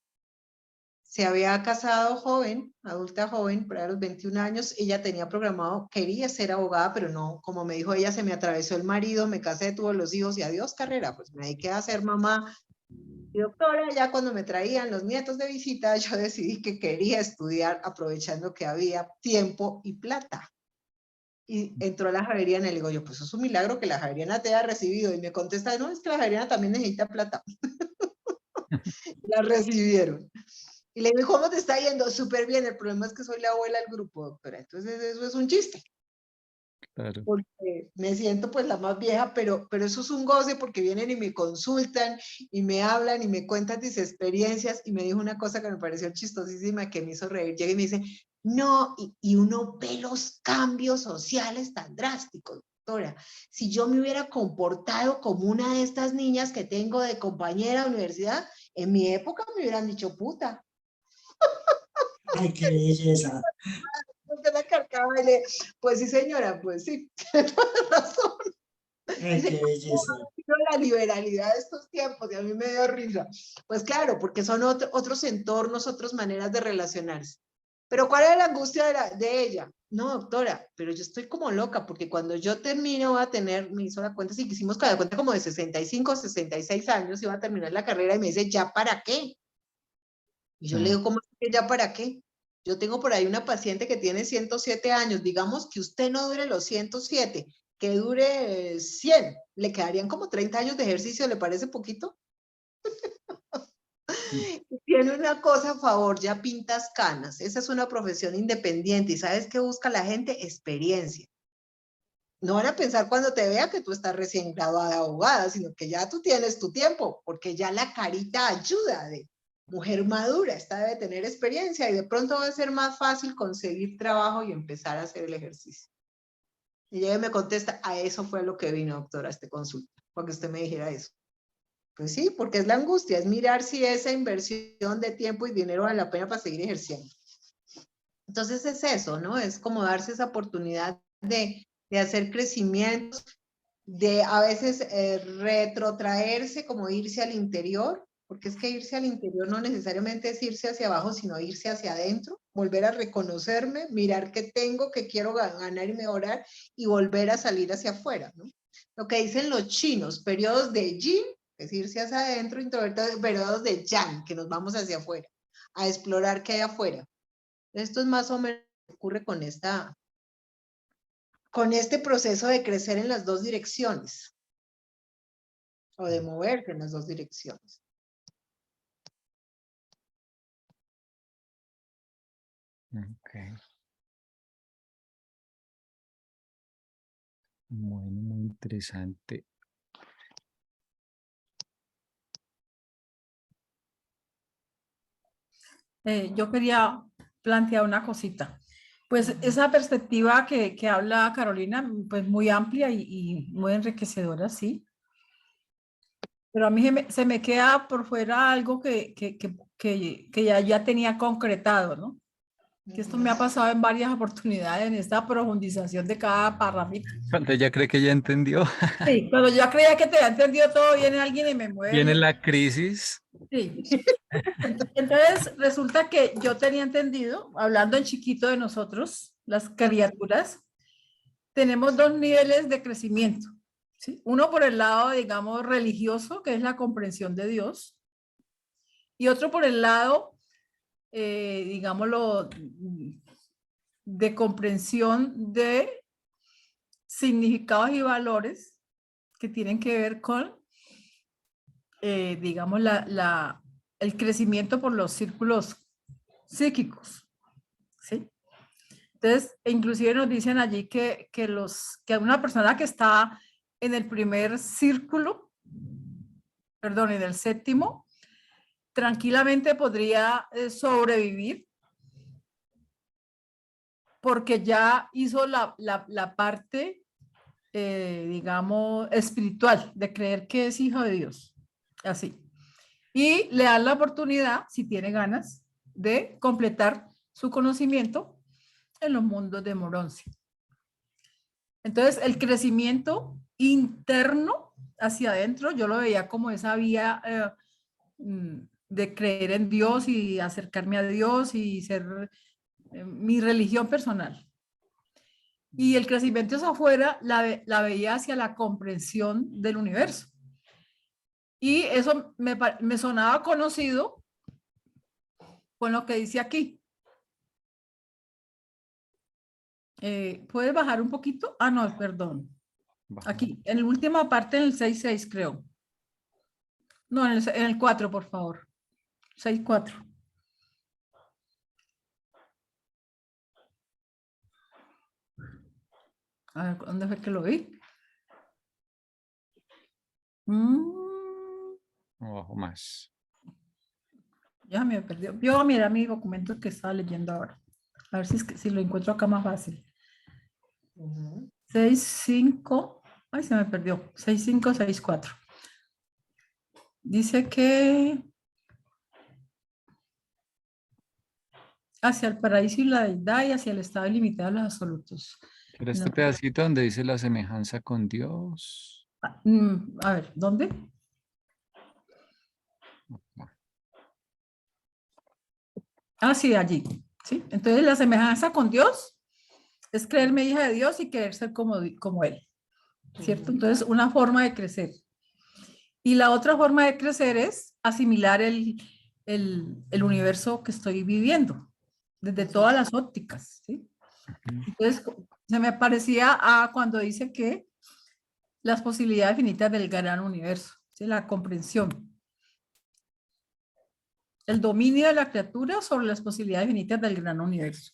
Se había casado joven, adulta joven, por ahí a los 21 años, ella tenía programado, quería ser abogada, pero no, como me dijo ella, se me atravesó el marido, me casé, tuve los hijos y adiós carrera, pues me dediqué a ser mamá y doctora. Ya cuando me traían los nietos de visita, yo decidí que quería estudiar aprovechando que había tiempo y plata. Y entró a la Javeriana y le digo yo, pues es un milagro que la Javeriana te haya recibido. Y me contesta, no, es que la Javeriana también necesita plata. La recibieron. Y le digo, ¿cómo te está yendo? Súper bien, el problema es que soy la abuela del grupo, doctora. Entonces eso es un chiste. Claro. porque me siento pues la más vieja, pero eso es un goce porque vienen y me consultan y me hablan y me cuentan sus experiencias, y me dijo una cosa que me pareció chistosísima, que me hizo reír. Llega y me dice, no, y uno ve los cambios sociales tan drásticos, doctora. Si yo me hubiera comportado como una de estas niñas que tengo de compañera de universidad, en mi época me hubieran dicho puta. Ay, qué belleza. Porque la carcaba y le, pues sí señora, pues sí, tiene toda la razón. Ay, Dice, qué belleza. la liberalidad de estos tiempos, y a mí me dio risa. Pues claro, porque son otros entornos, otras maneras de relacionarse. Pero ¿cuál es la angustia de ella? No, doctora, pero yo estoy como loca, porque cuando yo termine voy a tener, me hizo la cuenta, si hicimos cada cuenta como de 65, 66 años, iba a terminar la carrera, y me dice, ¿ya para qué? Y yo le digo, ¿cómo es que ya para qué? Yo tengo por ahí una paciente que tiene 107 años, digamos que usted no dure los 107, que dure 100, le quedarían como 30 años de ejercicio, ¿le parece poquito? Tiene una cosa a favor, ya pintas canas, esa es una profesión independiente, y ¿sabes qué busca la gente? Experiencia. No van a pensar cuando te vea que tú estás recién graduada de abogada, sino que ya tú tienes tu tiempo, porque ya la carita ayuda de mujer madura, esta debe tener experiencia, y de pronto va a ser más fácil conseguir trabajo y empezar a hacer el ejercicio. Y ella me contesta, a eso fue lo que vino, doctora, a este consulta, para que usted me dijera eso. Pues sí, porque es la angustia, es mirar si esa inversión de tiempo y dinero vale la pena para seguir ejerciendo. Entonces es eso, ¿no? Es como darse esa oportunidad de hacer crecimientos, de a veces retrotraerse, como irse al interior, porque es que irse al interior no necesariamente es irse hacia abajo, sino irse hacia adentro, volver a reconocerme, mirar qué tengo, qué quiero ganar y mejorar, y volver a salir hacia afuera, ¿no? Lo que dicen los chinos, periodos de yin, que es irse hacia adentro, introvertido, periodos de yang, que nos vamos hacia afuera, a explorar qué hay afuera. Esto es más o menos lo que ocurre con este proceso de crecer en las dos direcciones, o de moverse en las dos direcciones. Ok. Bueno, muy interesante. Yo quería plantear una cosita. Pues esa perspectiva que habla Carolina, pues muy amplia y muy enriquecedora, sí. Pero a mí se me queda por fuera algo que ya tenía concretado, ¿no? Que esto me ha pasado en varias oportunidades en esta profundización de cada párrafito. Cuando ella cree que ya entendió, Sí, cuando yo creía que te había entendido todo, viene alguien y me viene mueve. la crisis. Sí. Entonces resulta que yo tenía entendido, hablando en chiquito de nosotros, las criaturas, tenemos dos niveles de crecimiento, ¿sí? Uno por el lado, digamos, religioso, que es la comprensión de Dios, y otro por el lado, digámoslo, de comprensión de significados y valores que tienen que ver con, digamos, el crecimiento por los círculos psíquicos, ¿sí? Entonces, inclusive nos dicen allí que una persona que está en el primer círculo, perdón, en el séptimo, tranquilamente podría sobrevivir porque ya hizo la parte, digamos, espiritual de creer que es hijo de Dios. Así. Y le dan la oportunidad, si tiene ganas, de completar su conocimiento en los mundos de Moronce. Entonces, el crecimiento interno hacia adentro, yo lo veía como esa vía de creer en Dios y acercarme a Dios y ser mi religión personal. Y el crecimiento hacia afuera la veía hacia la comprensión del universo. Y eso me sonaba conocido con lo que dice aquí. ¿Puedes bajar un poquito? Ah, no, perdón. Aquí, en la última parte, en el 6.6, creo. No, en el 4, por favor. 6.4. A ver, ¿dónde fue que lo vi? Abajo más. Ya me perdió. Yo voy a mirar mi documento que estaba leyendo ahora. A ver si lo encuentro acá más fácil. Ujú. 6.5. Ay, se me perdió. 6.5.6.4. Dice que hacia el paraíso y la deidad y hacia el estado ilimitado de los absolutos. Pero este No. pedacito donde dice la semejanza con Dios. A ver, ¿dónde? Ah, sí, allí. ¿Sí? Entonces la semejanza con Dios es creerme hija de Dios y querer ser como Él. ¿Cierto? Ujú. Entonces, una forma de crecer. Y la otra forma de crecer es asimilar el universo que estoy viviendo, desde todas las ópticas, ¿sí? Entonces, se me parecía a cuando dice que las posibilidades finitas del gran universo, ¿sí? La comprensión. El dominio de la criatura sobre las posibilidades finitas del gran universo.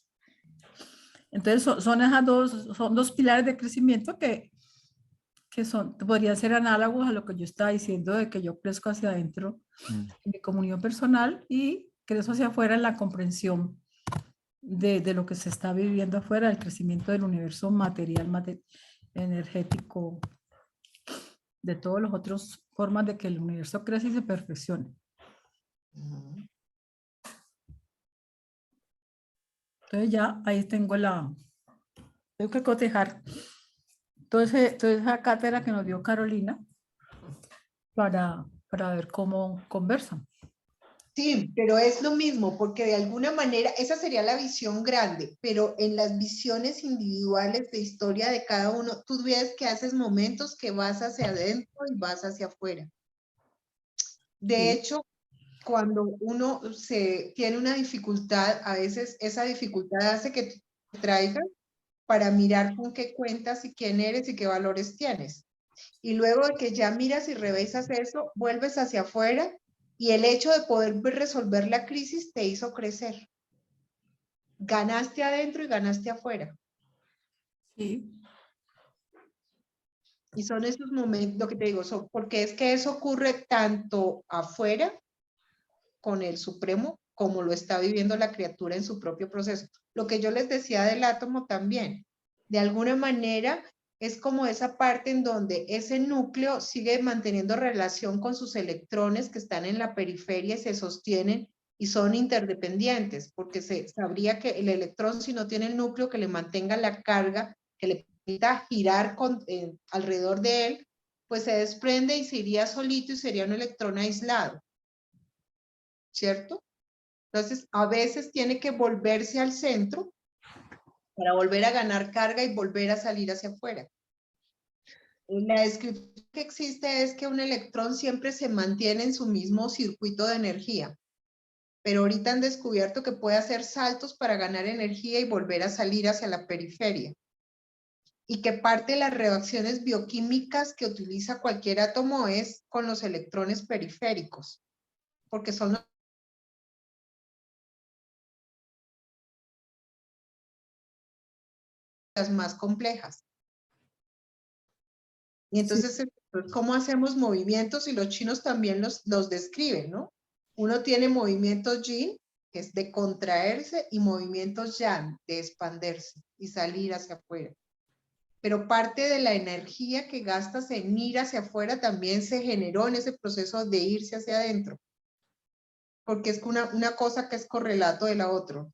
Entonces, son dos pilares de crecimiento que podrían ser análogos a lo que yo estaba diciendo de que yo crezco hacia adentro en mi comunión personal y crezco hacia afuera en la comprensión de lo que se está viviendo afuera, el crecimiento del universo material, energético, de todas las otras formas de que el universo crece y se perfeccione. Ujú. Entonces ya ahí tengo tengo que cotejar toda esa cátedra que nos dio Carolina para ver cómo conversan. Sí, pero es lo mismo, porque de alguna manera esa sería la visión grande, pero en las visiones individuales de historia de cada uno, tú ves que haces momentos que vas hacia adentro y vas hacia afuera. De Sí. hecho, cuando uno tiene una dificultad, a veces esa dificultad hace que te traigas para mirar con qué cuentas y quién eres y qué valores tienes. Y luego de que ya miras y revisas eso, vuelves hacia afuera y el hecho de poder resolver la crisis te hizo crecer. Ganaste adentro y ganaste afuera. Sí. Y son esos momentos, lo que te digo, porque es que eso ocurre tanto afuera con el Supremo como lo está viviendo la criatura en su propio proceso. Lo que yo les decía del átomo también, de alguna manera es como esa parte en donde ese núcleo sigue manteniendo relación con sus electrones que están en la periferia y se sostienen y son interdependientes, porque se sabría que el electrón, si no tiene el núcleo que le mantenga la carga, que le permita girar alrededor de él, pues se desprende y se iría solito y sería un electrón aislado, ¿cierto? Entonces, a veces tiene que volverse al centro para volver a ganar carga y volver a salir hacia afuera. La descripción que existe es que un electrón siempre se mantiene en su mismo circuito de energía, pero ahorita han descubierto que puede hacer saltos para ganar energía y volver a salir hacia la periferia. Y que parte de las reacciones bioquímicas que utiliza cualquier átomo es con los electrones periféricos, porque son las más complejas. Y entonces, ¿cómo hacemos movimientos? Y los chinos también los describen, ¿no? Uno tiene movimientos yin, que es de contraerse, y movimientos yang, de expandirse y salir hacia afuera. Pero parte de la energía que gastas en ir hacia afuera también se generó en ese proceso de irse hacia adentro. Porque es una cosa que es correlato de la otra.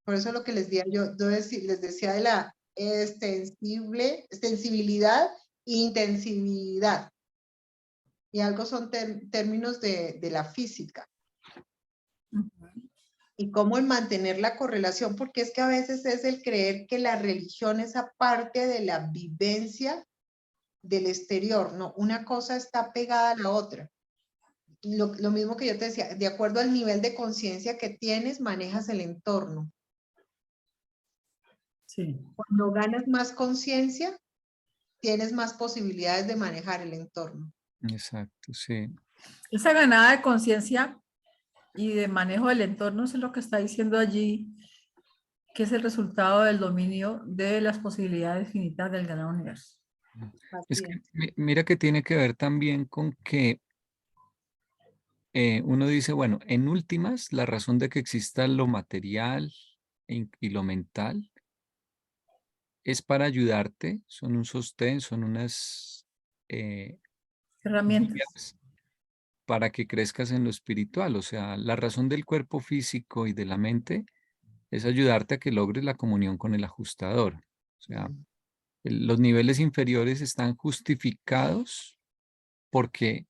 Por eso lo que les decía de la extensibilidad e intensividad. Y algo son términos de la física. Y cómo el mantener la correlación, porque es que a veces es el creer que la religión es aparte de la vivencia del exterior, ¿no? Una cosa está pegada a la otra. Lo mismo que yo te decía, de acuerdo al nivel de conciencia que tienes, manejas el entorno. Sí. Cuando ganas más conciencia, tienes más posibilidades de manejar el entorno. Exacto, sí. Esa ganada de conciencia y de manejo del entorno es lo que está diciendo allí, que es el resultado del dominio de las posibilidades finitas del gran universo. Es Así que es. mira que tiene que ver también con que uno dice, bueno, en últimas, la razón de que exista lo material y lo mental es para ayudarte, son un sostén, son unas Herramientas. guías para que crezcas en lo espiritual. O sea, la razón del cuerpo físico y de la mente es ayudarte a que logres la comunión con el ajustador. O sea, los niveles inferiores están justificados porque,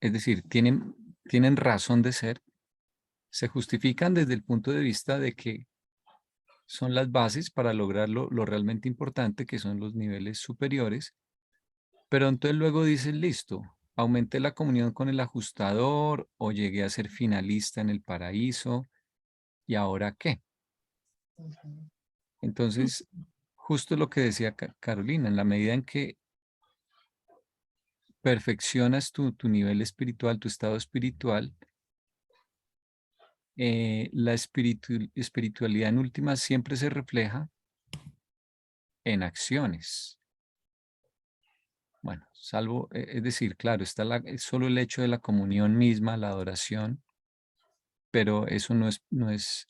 es decir, tienen razón de ser, se justifican desde el punto de vista de que son las bases para lograr lo realmente importante, que son los niveles superiores, pero entonces luego dices, listo, aumenté la comunión con el ajustador o llegué a ser finalista en el paraíso, ¿y ahora qué? Ujú. Entonces, justo lo que decía Carolina, en la medida en que perfeccionas tu nivel espiritual, tu estado espiritual, la espiritualidad en última siempre se refleja en acciones. Bueno, salvo, es decir, claro, está es solo el hecho de la comunión misma, la adoración, pero eso no es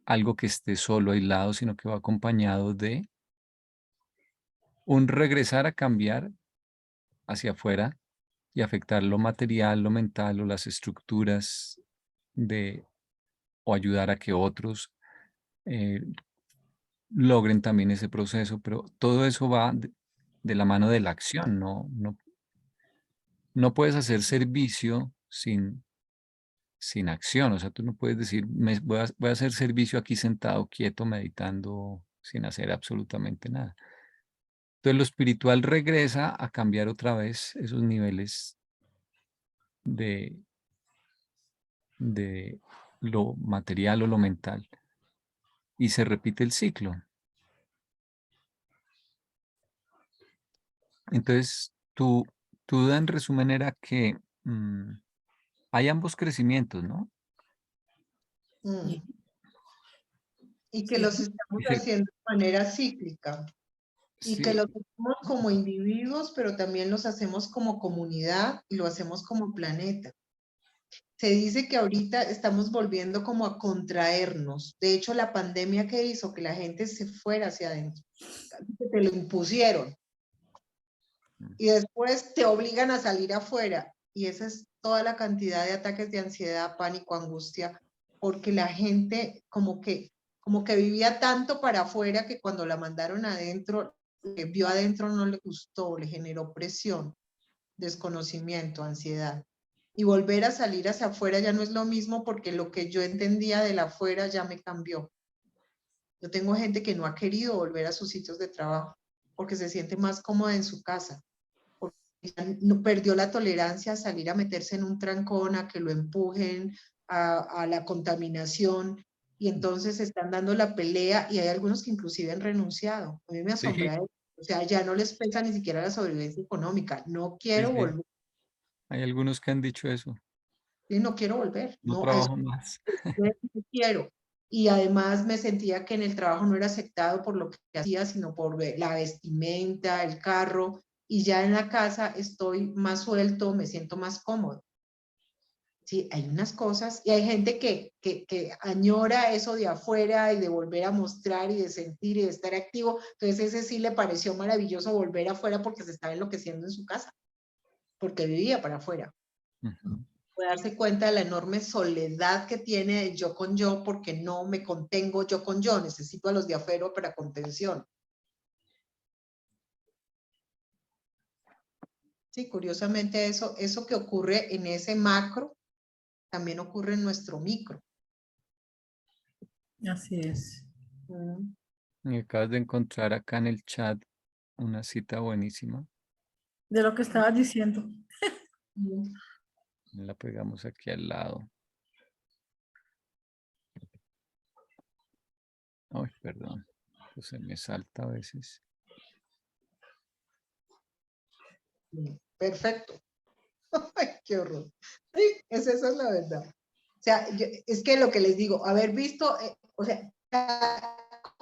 algo que esté solo, aislado, sino que va acompañado de un regresar a cambiar hacia afuera y afectar lo material, lo mental o las estructuras de, o ayudar a que otros eh, logren también ese proceso, pero todo eso va de la mano de la acción, no puedes hacer servicio sin acción, o sea, tú no puedes decir, voy a hacer servicio aquí sentado, quieto, meditando, sin hacer absolutamente nada. Entonces lo espiritual regresa a cambiar otra vez esos niveles de, de lo material o lo mental y se repite el ciclo. Entonces, tu duda en resumen era que hay ambos crecimientos, ¿no? Mm. Y que Sí. los estamos haciendo de manera cíclica. Y que Sí, los hacemos como individuos, pero también los hacemos como comunidad y lo hacemos como planeta. Se dice que ahorita estamos volviendo como a contraernos. De hecho, la pandemia que hizo que la gente se fuera hacia adentro, que te lo impusieron. Y después te obligan a salir afuera. Y esa es toda la cantidad de ataques de ansiedad, pánico, angustia, porque la gente como que vivía tanto para afuera que cuando la mandaron adentro, lo que vio adentro no le gustó, le generó presión, desconocimiento, ansiedad. Y volver a salir hacia afuera ya no es lo mismo porque lo que yo entendía de la afuera ya me cambió. Yo tengo gente que no ha querido volver a sus sitios de trabajo porque se siente más cómoda en su casa, porque no perdió la tolerancia a salir a meterse en un trancón, a que lo empujen, a la contaminación, y entonces están dando la pelea y hay algunos que inclusive han renunciado. A mí me asombra sí, eso. O sea, ya no les pesa ni siquiera la sobrevivencia económica. No sí, quiero sí. volver. Hay algunos que han dicho eso. Sí, no quiero volver. No No, a eso trabajo más. no quiero. Y además me sentía que en el trabajo no era aceptado por lo que hacía, sino por la vestimenta, el carro, y ya en la casa estoy más suelto, me siento más cómodo. Sí, hay unas cosas, y hay gente que añora eso de afuera y de volver a mostrar y de sentir y de estar activo, entonces ese sí le pareció maravilloso volver afuera porque se estaba enloqueciendo en su casa, porque vivía para afuera. Ujú. Puede darse cuenta de la enorme soledad que tiene el yo con yo, porque no me contengo yo con yo, necesito a los de afuera para contención. Sí, curiosamente eso que ocurre en ese macro, también ocurre en nuestro micro. Así es. Me acabas de encontrar acá en el chat una cita buenísima. De lo que estabas diciendo. La pegamos aquí al lado. Ay, perdón. Pues se me salta a veces. Perfecto. Ay, qué horror. Sí, esa es la verdad. O sea, es que lo que les digo, haber visto, o sea,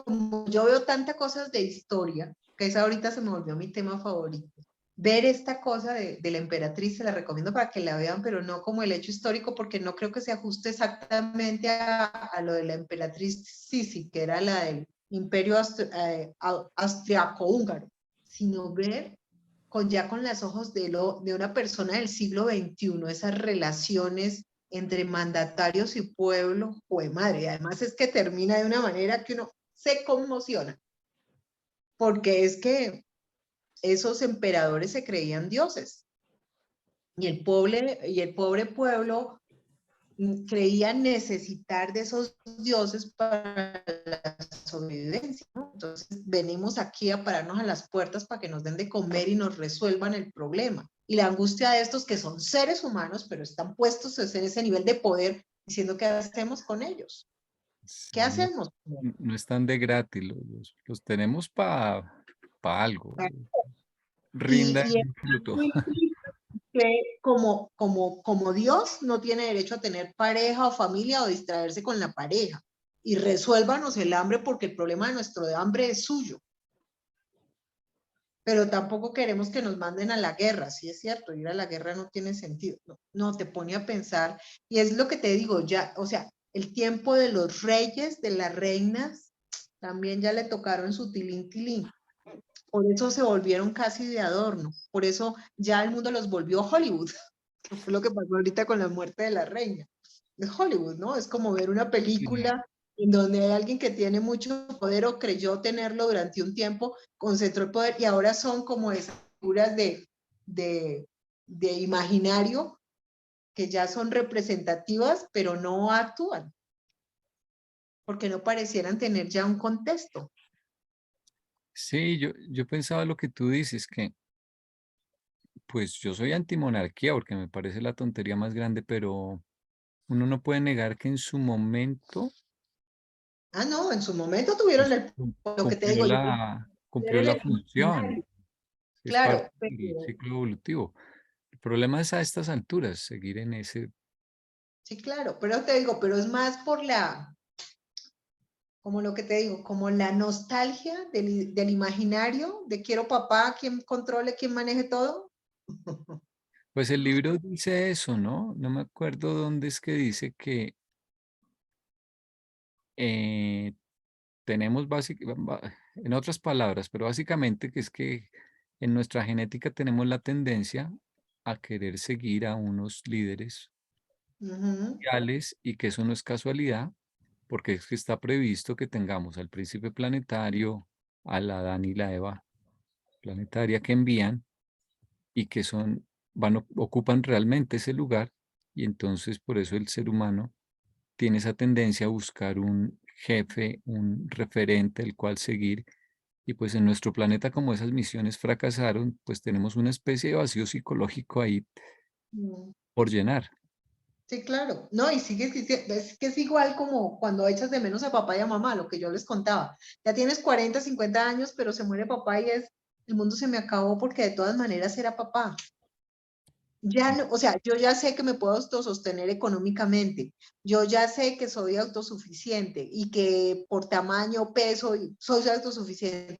como yo veo tantas cosas de historia, que esa ahorita se me volvió mi tema favorito. Ver esta cosa de la emperatriz, se la recomiendo para que la vean, pero no como el hecho histórico, porque no creo que se ajuste exactamente a lo de la emperatriz Sisi, que era la del imperio austriaco-húngaro, sino ver ya con los ojos de una persona del siglo XXI, esas relaciones entre mandatarios y pueblo, ¡jue madre! Y además es que termina de una manera que uno se conmociona, porque es que esos emperadores se creían dioses, y el pobre pueblo creía necesitar de esos dioses para la sobrevivencia, ¿no? Entonces venimos aquí a pararnos a las puertas para que nos den de comer y nos resuelvan el problema. Y la angustia de estos que son seres humanos, pero están puestos en ese nivel de poder, diciendo qué hacemos con ellos. ¿Qué Sí, hacemos? no están de gratis, los tenemos para algo. Rinda Y un fruto. que como Dios no tiene derecho a tener pareja o familia o distraerse con la pareja. Y resuélvanos el hambre porque el problema de nuestro hambre es suyo. Pero tampoco queremos que nos manden a la guerra, sí es cierto, ir a la guerra no tiene sentido. No, te pone a pensar, y es lo que te digo, ya, o sea, el tiempo de los reyes, de las reinas, también ya le tocaron su tilín tilín. Por eso se volvieron casi de adorno, por eso ya el mundo los volvió Hollywood, que fue lo que pasó ahorita con la muerte de la reina. Es Hollywood, ¿no? Es como ver una película en donde hay alguien que tiene mucho poder o creyó tenerlo durante un tiempo, concentró el poder y ahora son como esas figuras de imaginario que ya son representativas, pero no actúan, porque no parecieran tener ya un contexto. Sí, yo pensaba lo que tú dices, que pues yo soy antimonarquía porque me parece la tontería más grande, pero uno no puede negar que en su momento Ah, no, en su momento tuvieron pues, lo que te digo, cumplió era la el función, imaginario. es parte Claro, del pero ciclo evolutivo. El problema es a estas alturas, seguir en ese. sí, claro, pero te digo, pero es más por como lo que te digo, como la nostalgia del imaginario, de quiero papá, quien controle, quien maneje todo. Pues el libro dice eso, ¿no? No me acuerdo dónde es que dice que eh, tenemos en otras palabras, pero básicamente que es que en nuestra genética tenemos la tendencia a querer seguir a unos líderes Ujú. mundiales y que eso no es casualidad, porque es que está previsto que tengamos al príncipe planetario, a la Adán y la Eva planetaria que envían y que ocupan realmente ese lugar, y entonces por eso el ser humano tiene esa tendencia a buscar un jefe, un referente el cual seguir. Y pues en nuestro planeta, como esas misiones fracasaron, pues tenemos una especie de vacío psicológico ahí Mm. por llenar. Sí, claro. No, y sigue existiendo. Es que es igual como cuando echas de menos a papá y a mamá, lo que yo les contaba. Ya tienes 40, 50 años, pero se muere papá y el mundo se me acabó porque de todas maneras era papá. Ya no, o sea, yo ya sé que me puedo autosostener económicamente, yo ya sé que soy autosuficiente y que por tamaño, peso, soy autosuficiente,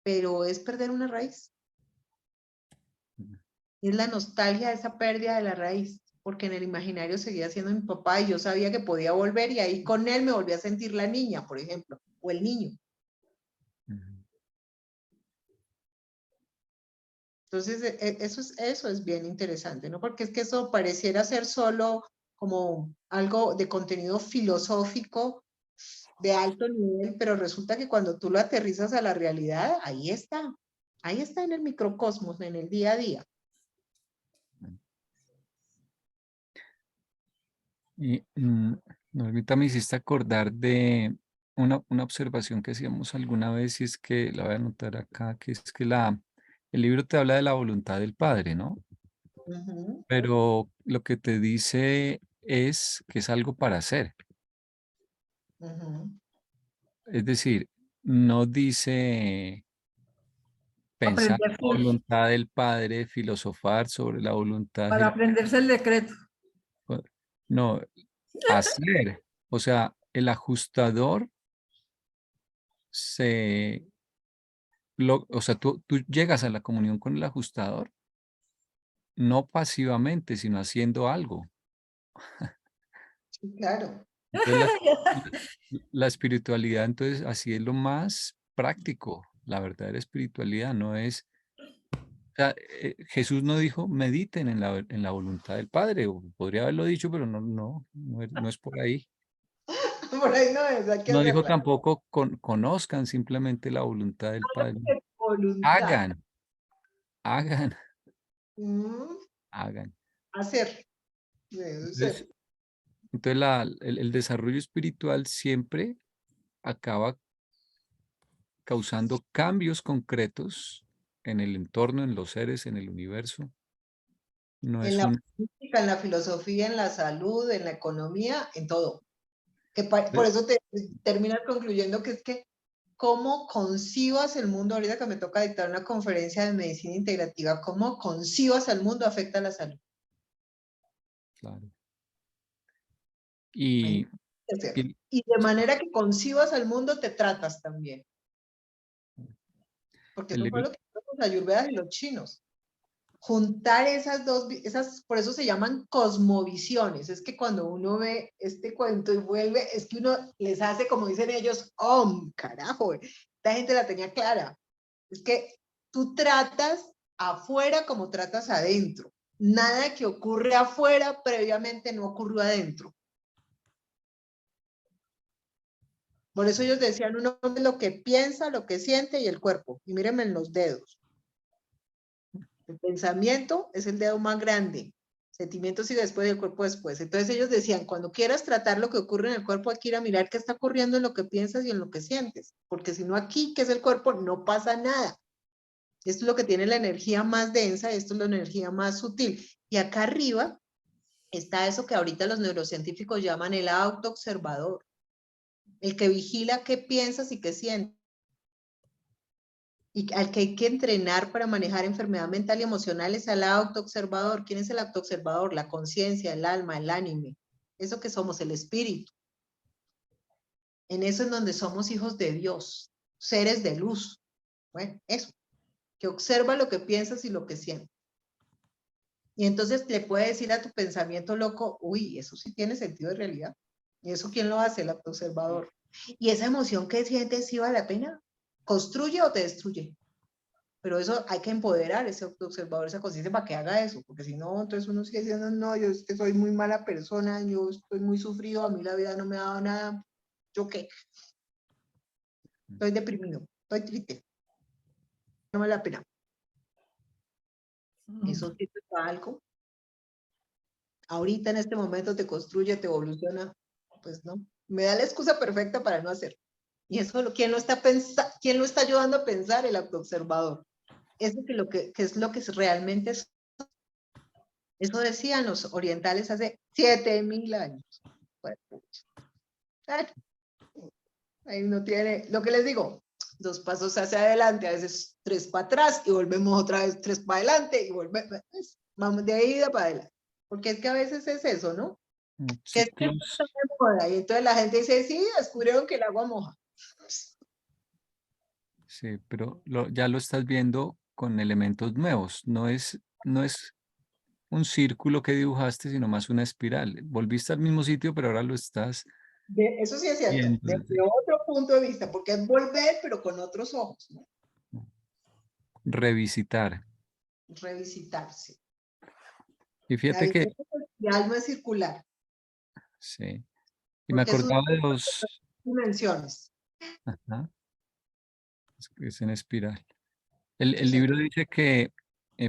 pero es perder una raíz. Es la nostalgia de esa pérdida de la raíz, porque en el imaginario seguía siendo mi papá y yo sabía que podía volver y ahí con él me volví a sentir la niña, por ejemplo, o el niño. Ujú. Entonces, eso es bien interesante, ¿no? Porque es que eso pareciera ser solo como algo de contenido filosófico de alto nivel, pero resulta que cuando tú lo aterrizas a la realidad, ahí está en el microcosmos, en el día a día. Y no, ahorita me hiciste acordar de una observación que hacíamos alguna vez, y es que la voy a anotar acá, que es que el libro te habla de la voluntad del Padre, ¿no? Ujú, Pero lo que te dice es que es algo para hacer. ujú. Es decir, no dice pensar Aprenderse, la voluntad del Padre, filosofar sobre la voluntad para del. aprenderse el decreto. No, hacer. O sea, el ajustador o sea, tú llegas a la comunión con el ajustador, no pasivamente, sino haciendo algo. Sí, claro. Entonces, la espiritualidad, entonces, así es lo más práctico. La verdadera espiritualidad no es, o sea, Jesús no dijo, mediten en la voluntad del Padre, o podría haberlo dicho, pero no es por ahí. Por ahí no es, hay que No dijo hacerla. tampoco, conozcan simplemente la voluntad del Padre. Voluntad. Hagan, hagan, Mm, hagan. hacer. Debe Entonces, ser. el desarrollo espiritual siempre acaba causando cambios concretos en el entorno, en los seres, en el universo. No En es la un... política, en la filosofía, en la salud, en la economía, en todo. Por eh, eso te terminas concluyendo que es que cómo concibas el mundo, ahorita que me toca dictar una conferencia de medicina integrativa, cómo concibas el mundo afecta a la salud. Claro. Hay Y, que hacerlo. y Y de manera que concibas al mundo, te tratas también. Porque el eso fue libro, lo que hicieron los ayurvedas y los chinos. Juntar esas dos, por eso se llaman cosmovisiones. Es que cuando uno ve este cuento y vuelve, es que uno les hace, como dicen ellos, ¡oh, carajo! Esta gente la tenía clara. Es que tú tratas afuera como tratas adentro. Nada que ocurre afuera previamente no ocurrió adentro. Por eso ellos decían, uno es lo que piensa, lo que siente y el cuerpo. Y mírenme en los dedos. El pensamiento es el dedo más grande. Sentimiento sigue después y el cuerpo después. Entonces ellos decían, cuando quieras tratar lo que ocurre en el cuerpo, hay que ir a mirar qué está ocurriendo en lo que piensas y en lo que sientes. Porque si no aquí, que es el cuerpo, no pasa nada. Esto es lo que tiene la energía más densa, esto es la energía más sutil. Y acá arriba está eso que ahorita los neurocientíficos llaman el autoobservador, el que vigila qué piensas y qué sientes. Y al que hay que entrenar para manejar enfermedad mental y emocional es al autoobservador. ¿Quién es el autoobservador? La conciencia, el alma, el ánime. Eso que somos, el espíritu. En eso es donde somos hijos de Dios, seres de luz. Bueno, eso, que observa lo que piensas y lo que sientes. Y entonces le puede decir a tu pensamiento loco, uy, eso sí tiene sentido de realidad. ¿Y eso quién lo hace? El autoobservador. ¿Y esa emoción que sientes sí vale la pena? ¿Construye o te destruye? Pero eso hay que empoderar ese autoobservador, esa conciencia para que haga eso, porque si no, entonces uno sigue diciendo, no, yo es que soy muy mala persona, yo estoy muy sufrido, a mí la vida no me ha dado nada, ¿yo qué? Estoy deprimido, estoy triste, no vale la pena. Eso sirve para algo. Ahorita en este momento te construye, te evoluciona, pues no. Me da la excusa perfecta para no hacer. Y eso, ¿quién quién lo está ayudando a pensar? El autoobservador. Eso que es lo que realmente es. Eso decían los orientales hace 7000 años. Pues, ahí no tiene, lo que les digo, 2 pasos hacia adelante, a veces 3 para atrás y volvemos otra vez 3 para adelante y volvemos, vamos de ahí para adelante. Porque es que a veces es eso, ¿no? Que es que está ciclos, de moda y entonces la gente dice, sí, descubrieron que el agua moja. sí, pero ya lo estás viendo con elementos nuevos. No es un círculo que dibujaste, sino más una espiral. Volviste al mismo sitio, pero ahora lo estás Eso sí es cierto, viendo desde otro punto de vista, porque es volver, pero con otros ojos, ¿no? revisitar. Revisitarse. Y La fíjate vida que, no es circular, sí, y me porque es acordaba una de dos, dimensiones. ajá, es en espiral. Sí, El señor. libro dice que,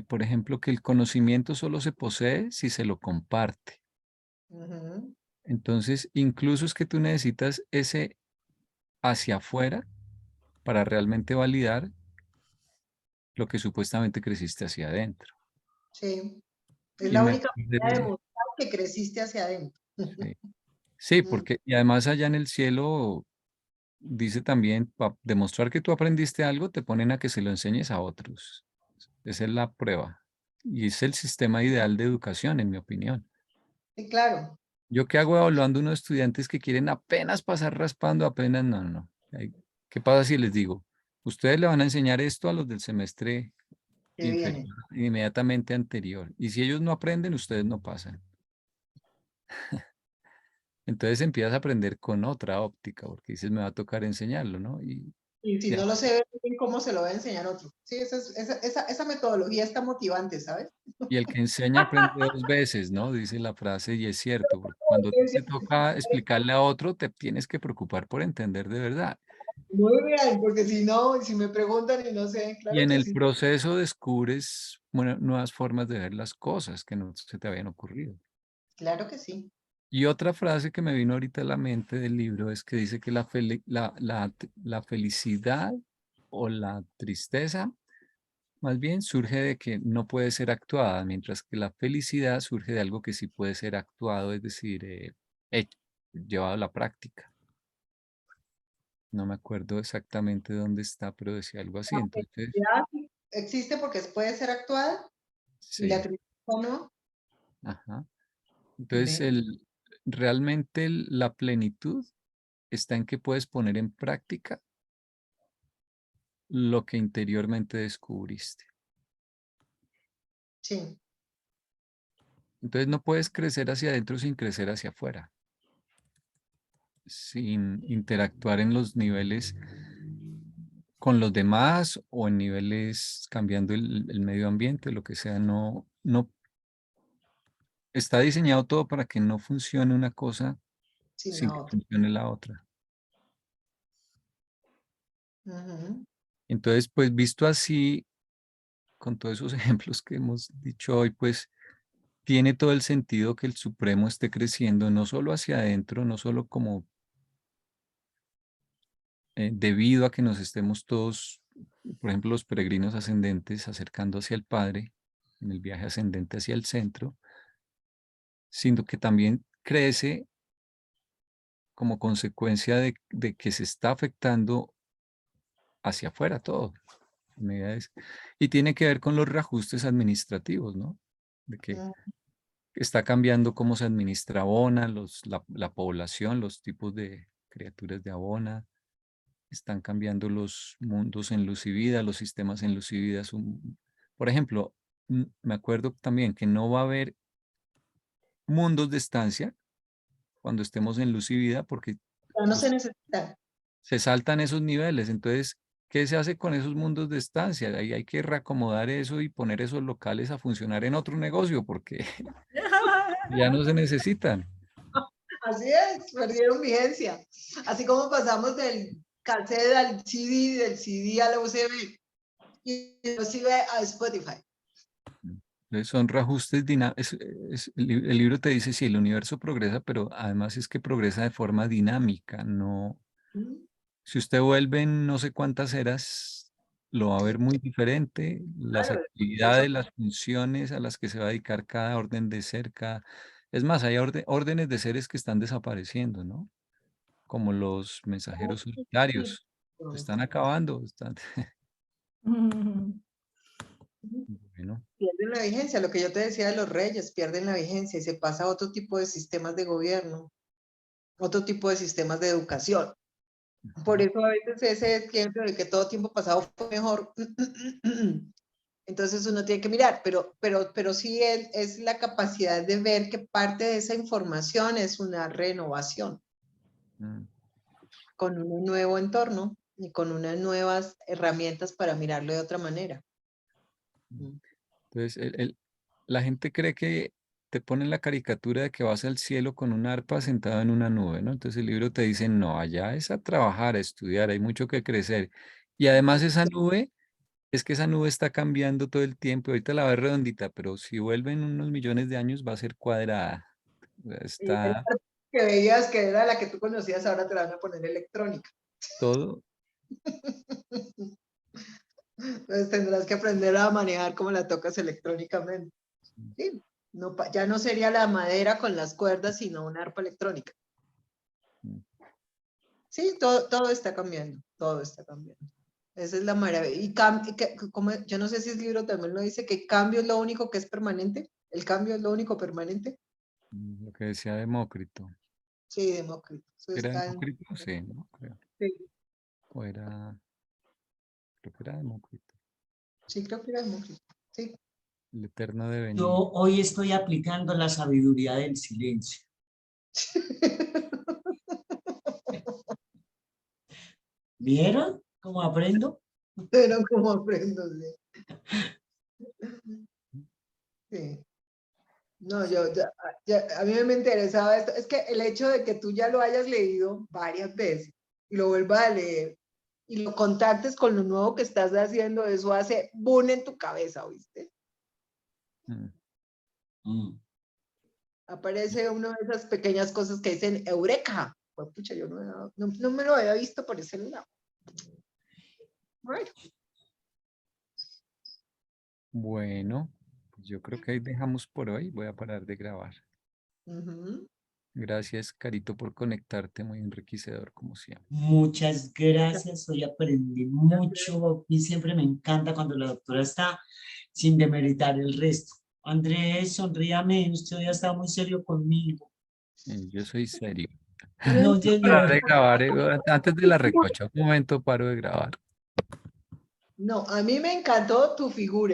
por ejemplo, que el conocimiento solo se posee si se lo comparte. Ujú. Entonces, incluso es que tú necesitas ese hacia afuera para realmente validar lo que supuestamente creciste hacia adentro. Sí, es Y la me única acordé manera de mostrar que creciste hacia adentro. sí, sí, Mm, porque y además allá en el cielo dice también, para demostrar que tú aprendiste algo, te ponen a que se lo enseñes a otros. Esa es la prueba. Y es el sistema ideal de educación, en mi opinión. sí, claro. ¿Yo qué hago evaluando unos estudiantes que quieren apenas pasar raspando, apenas? No, no. ¿Qué pasa si les digo, ustedes le van a enseñar esto a los del semestre Que viene. inmediatamente anterior? Y si ellos no aprenden, ustedes no pasan. Entonces empiezas a aprender con otra óptica, porque dices, me va a tocar enseñarlo, ¿no? Y si Ya. no lo sé bien, ¿cómo se lo va a enseñar otro? Sí, esa metodología está motivante, ¿sabes? Y el que enseña aprende 2 veces, ¿no? Dice la frase y es cierto, porque cuando te toca explicarle a otro, te tienes que preocupar por entender de verdad. Muy bien, porque si no, si me preguntan y no sé, Y claro en que el sí. proceso descubres nuevas formas de ver las cosas que no se te habían ocurrido. Claro que sí. Y otra frase que me vino ahorita a la mente del libro es que dice que la felicidad o la tristeza más bien surge de que no puede ser actuada, mientras que la felicidad surge de algo que sí puede ser actuado, es decir, llevado a la práctica. No me acuerdo exactamente dónde está, pero decía algo así. Entonces, Ya existe porque puede ser actuada y la sí, tristeza no. ajá. Entonces, Ve. realmente la plenitud está en que puedes poner en práctica lo que interiormente descubriste. Sí. Entonces, no puedes crecer hacia adentro sin crecer hacia afuera, sin interactuar en los niveles con los demás o en niveles cambiando el medio ambiente, lo que sea. No está diseñado todo para que no funcione una cosa Sin sin la que otra. funcione la otra. Ujú. Entonces, pues visto así, con todos esos ejemplos que hemos dicho hoy, pues tiene todo el sentido que el Supremo esté creciendo no solo hacia adentro, no solo como debido a que nos estemos todos, por ejemplo, los peregrinos ascendentes acercando hacia el Padre, en el viaje ascendente hacia el centro, sino que también crece como consecuencia de que se está afectando hacia afuera todo. Y tiene que ver con los reajustes administrativos, ¿no? De que Mm. está cambiando cómo se administra Abona, la población, los tipos de criaturas de Abona, están cambiando los mundos en luz y vida, los sistemas en luz y vida. Por ejemplo, me acuerdo también que no va a haber mundos de estancia cuando estemos en luz y vida porque Ya no se necesita. se saltan esos niveles. Entonces, ¿qué se hace con esos mundos de estancia? Ahí hay que reacomodar eso y poner esos locales a funcionar en otro negocio porque ya no se necesitan. Así es, perdieron vigencia. Así como pasamos del cassette al CD, del CD a la USB y inclusive a Spotify. Entonces, son reajustes dinámicos. El libro te dice, sí, el universo progresa, pero además es que progresa de forma dinámica. No, Mm. si usted vuelve en no sé cuántas eras, lo va a ver muy diferente. Las Claro, eso actividades, las funciones a las que se va a dedicar cada orden de ser, es más, hay órdenes de seres que están desapareciendo, ¿no? Como los mensajeros solitarios. Se están acabando. Bueno, pierden la vigencia, lo que yo te decía de los reyes, pierden la vigencia y se pasa a otro tipo de sistemas de gobierno, otro tipo de sistemas de educación. Por eso a veces ese tiempo de que todo tiempo pasado fue mejor. Entonces uno tiene que mirar, pero sí es la capacidad de ver que parte de esa información es una renovación mm. con un nuevo entorno y con unas nuevas herramientas para mirarlo de otra manera. Entonces, la gente cree que te ponen la caricatura de que vas al cielo con un arpa sentado en una nube, ¿no? Entonces el libro te dice, no, allá es a trabajar, a estudiar, hay mucho que crecer. Y además esa nube, es que esa nube está cambiando todo el tiempo. Ahorita la ves redondita, pero si vuelven unos millones de años va a ser cuadrada. O sea, Y el está que veías que era la que tú conocías, ahora te la van a poner electrónica. todo. Entonces tendrás que aprender a manejar cómo la tocas electrónicamente. Sí, no, ya no sería la madera con las cuerdas, sino una arpa electrónica. mm, Sí, todo está cambiando, todo está cambiando. Esa es la maravilla. Y como, yo no sé si el libro también lo dice, que cambio es lo único que es permanente. El cambio es lo único permanente. Lo que decía Demócrito. Sí, Demócrito. Eso ¿Era está en... Demócrito? Sí, ¿no? Creo. Sí. o era, creo que era Demócrito, Sí, creo que era Demócrito. Sí. el eterno devenir. Yo hoy estoy aplicando la sabiduría del silencio. ¿Vieron cómo aprendo? Pero como aprendo, sí. No, a mí me interesaba esto. Es que el hecho de que tú ya lo hayas leído varias veces y lo vuelvas a leer y lo contactes con lo nuevo que estás haciendo, eso hace boom en tu cabeza, ¿oíste? Mm. Aparece una de esas pequeñas cosas que dicen eureka. Pues, pucha, yo no me lo había visto por ese lado. Bueno. Bueno, pues yo creo que ahí dejamos por hoy. Voy a parar de grabar. Ujú. Gracias, Carito, por conectarte. Muy enriquecedor, como siempre. Muchas gracias, hoy aprendí mucho y siempre me encanta cuando la doctora está sin demeritar el resto. Andrés, sonríame, usted hoy ha estado muy serio conmigo. Yo soy serio. No, Parar de señor. grabar, antes de la recocha. Un momento paro de grabar. No, a mí me encantó tu figura.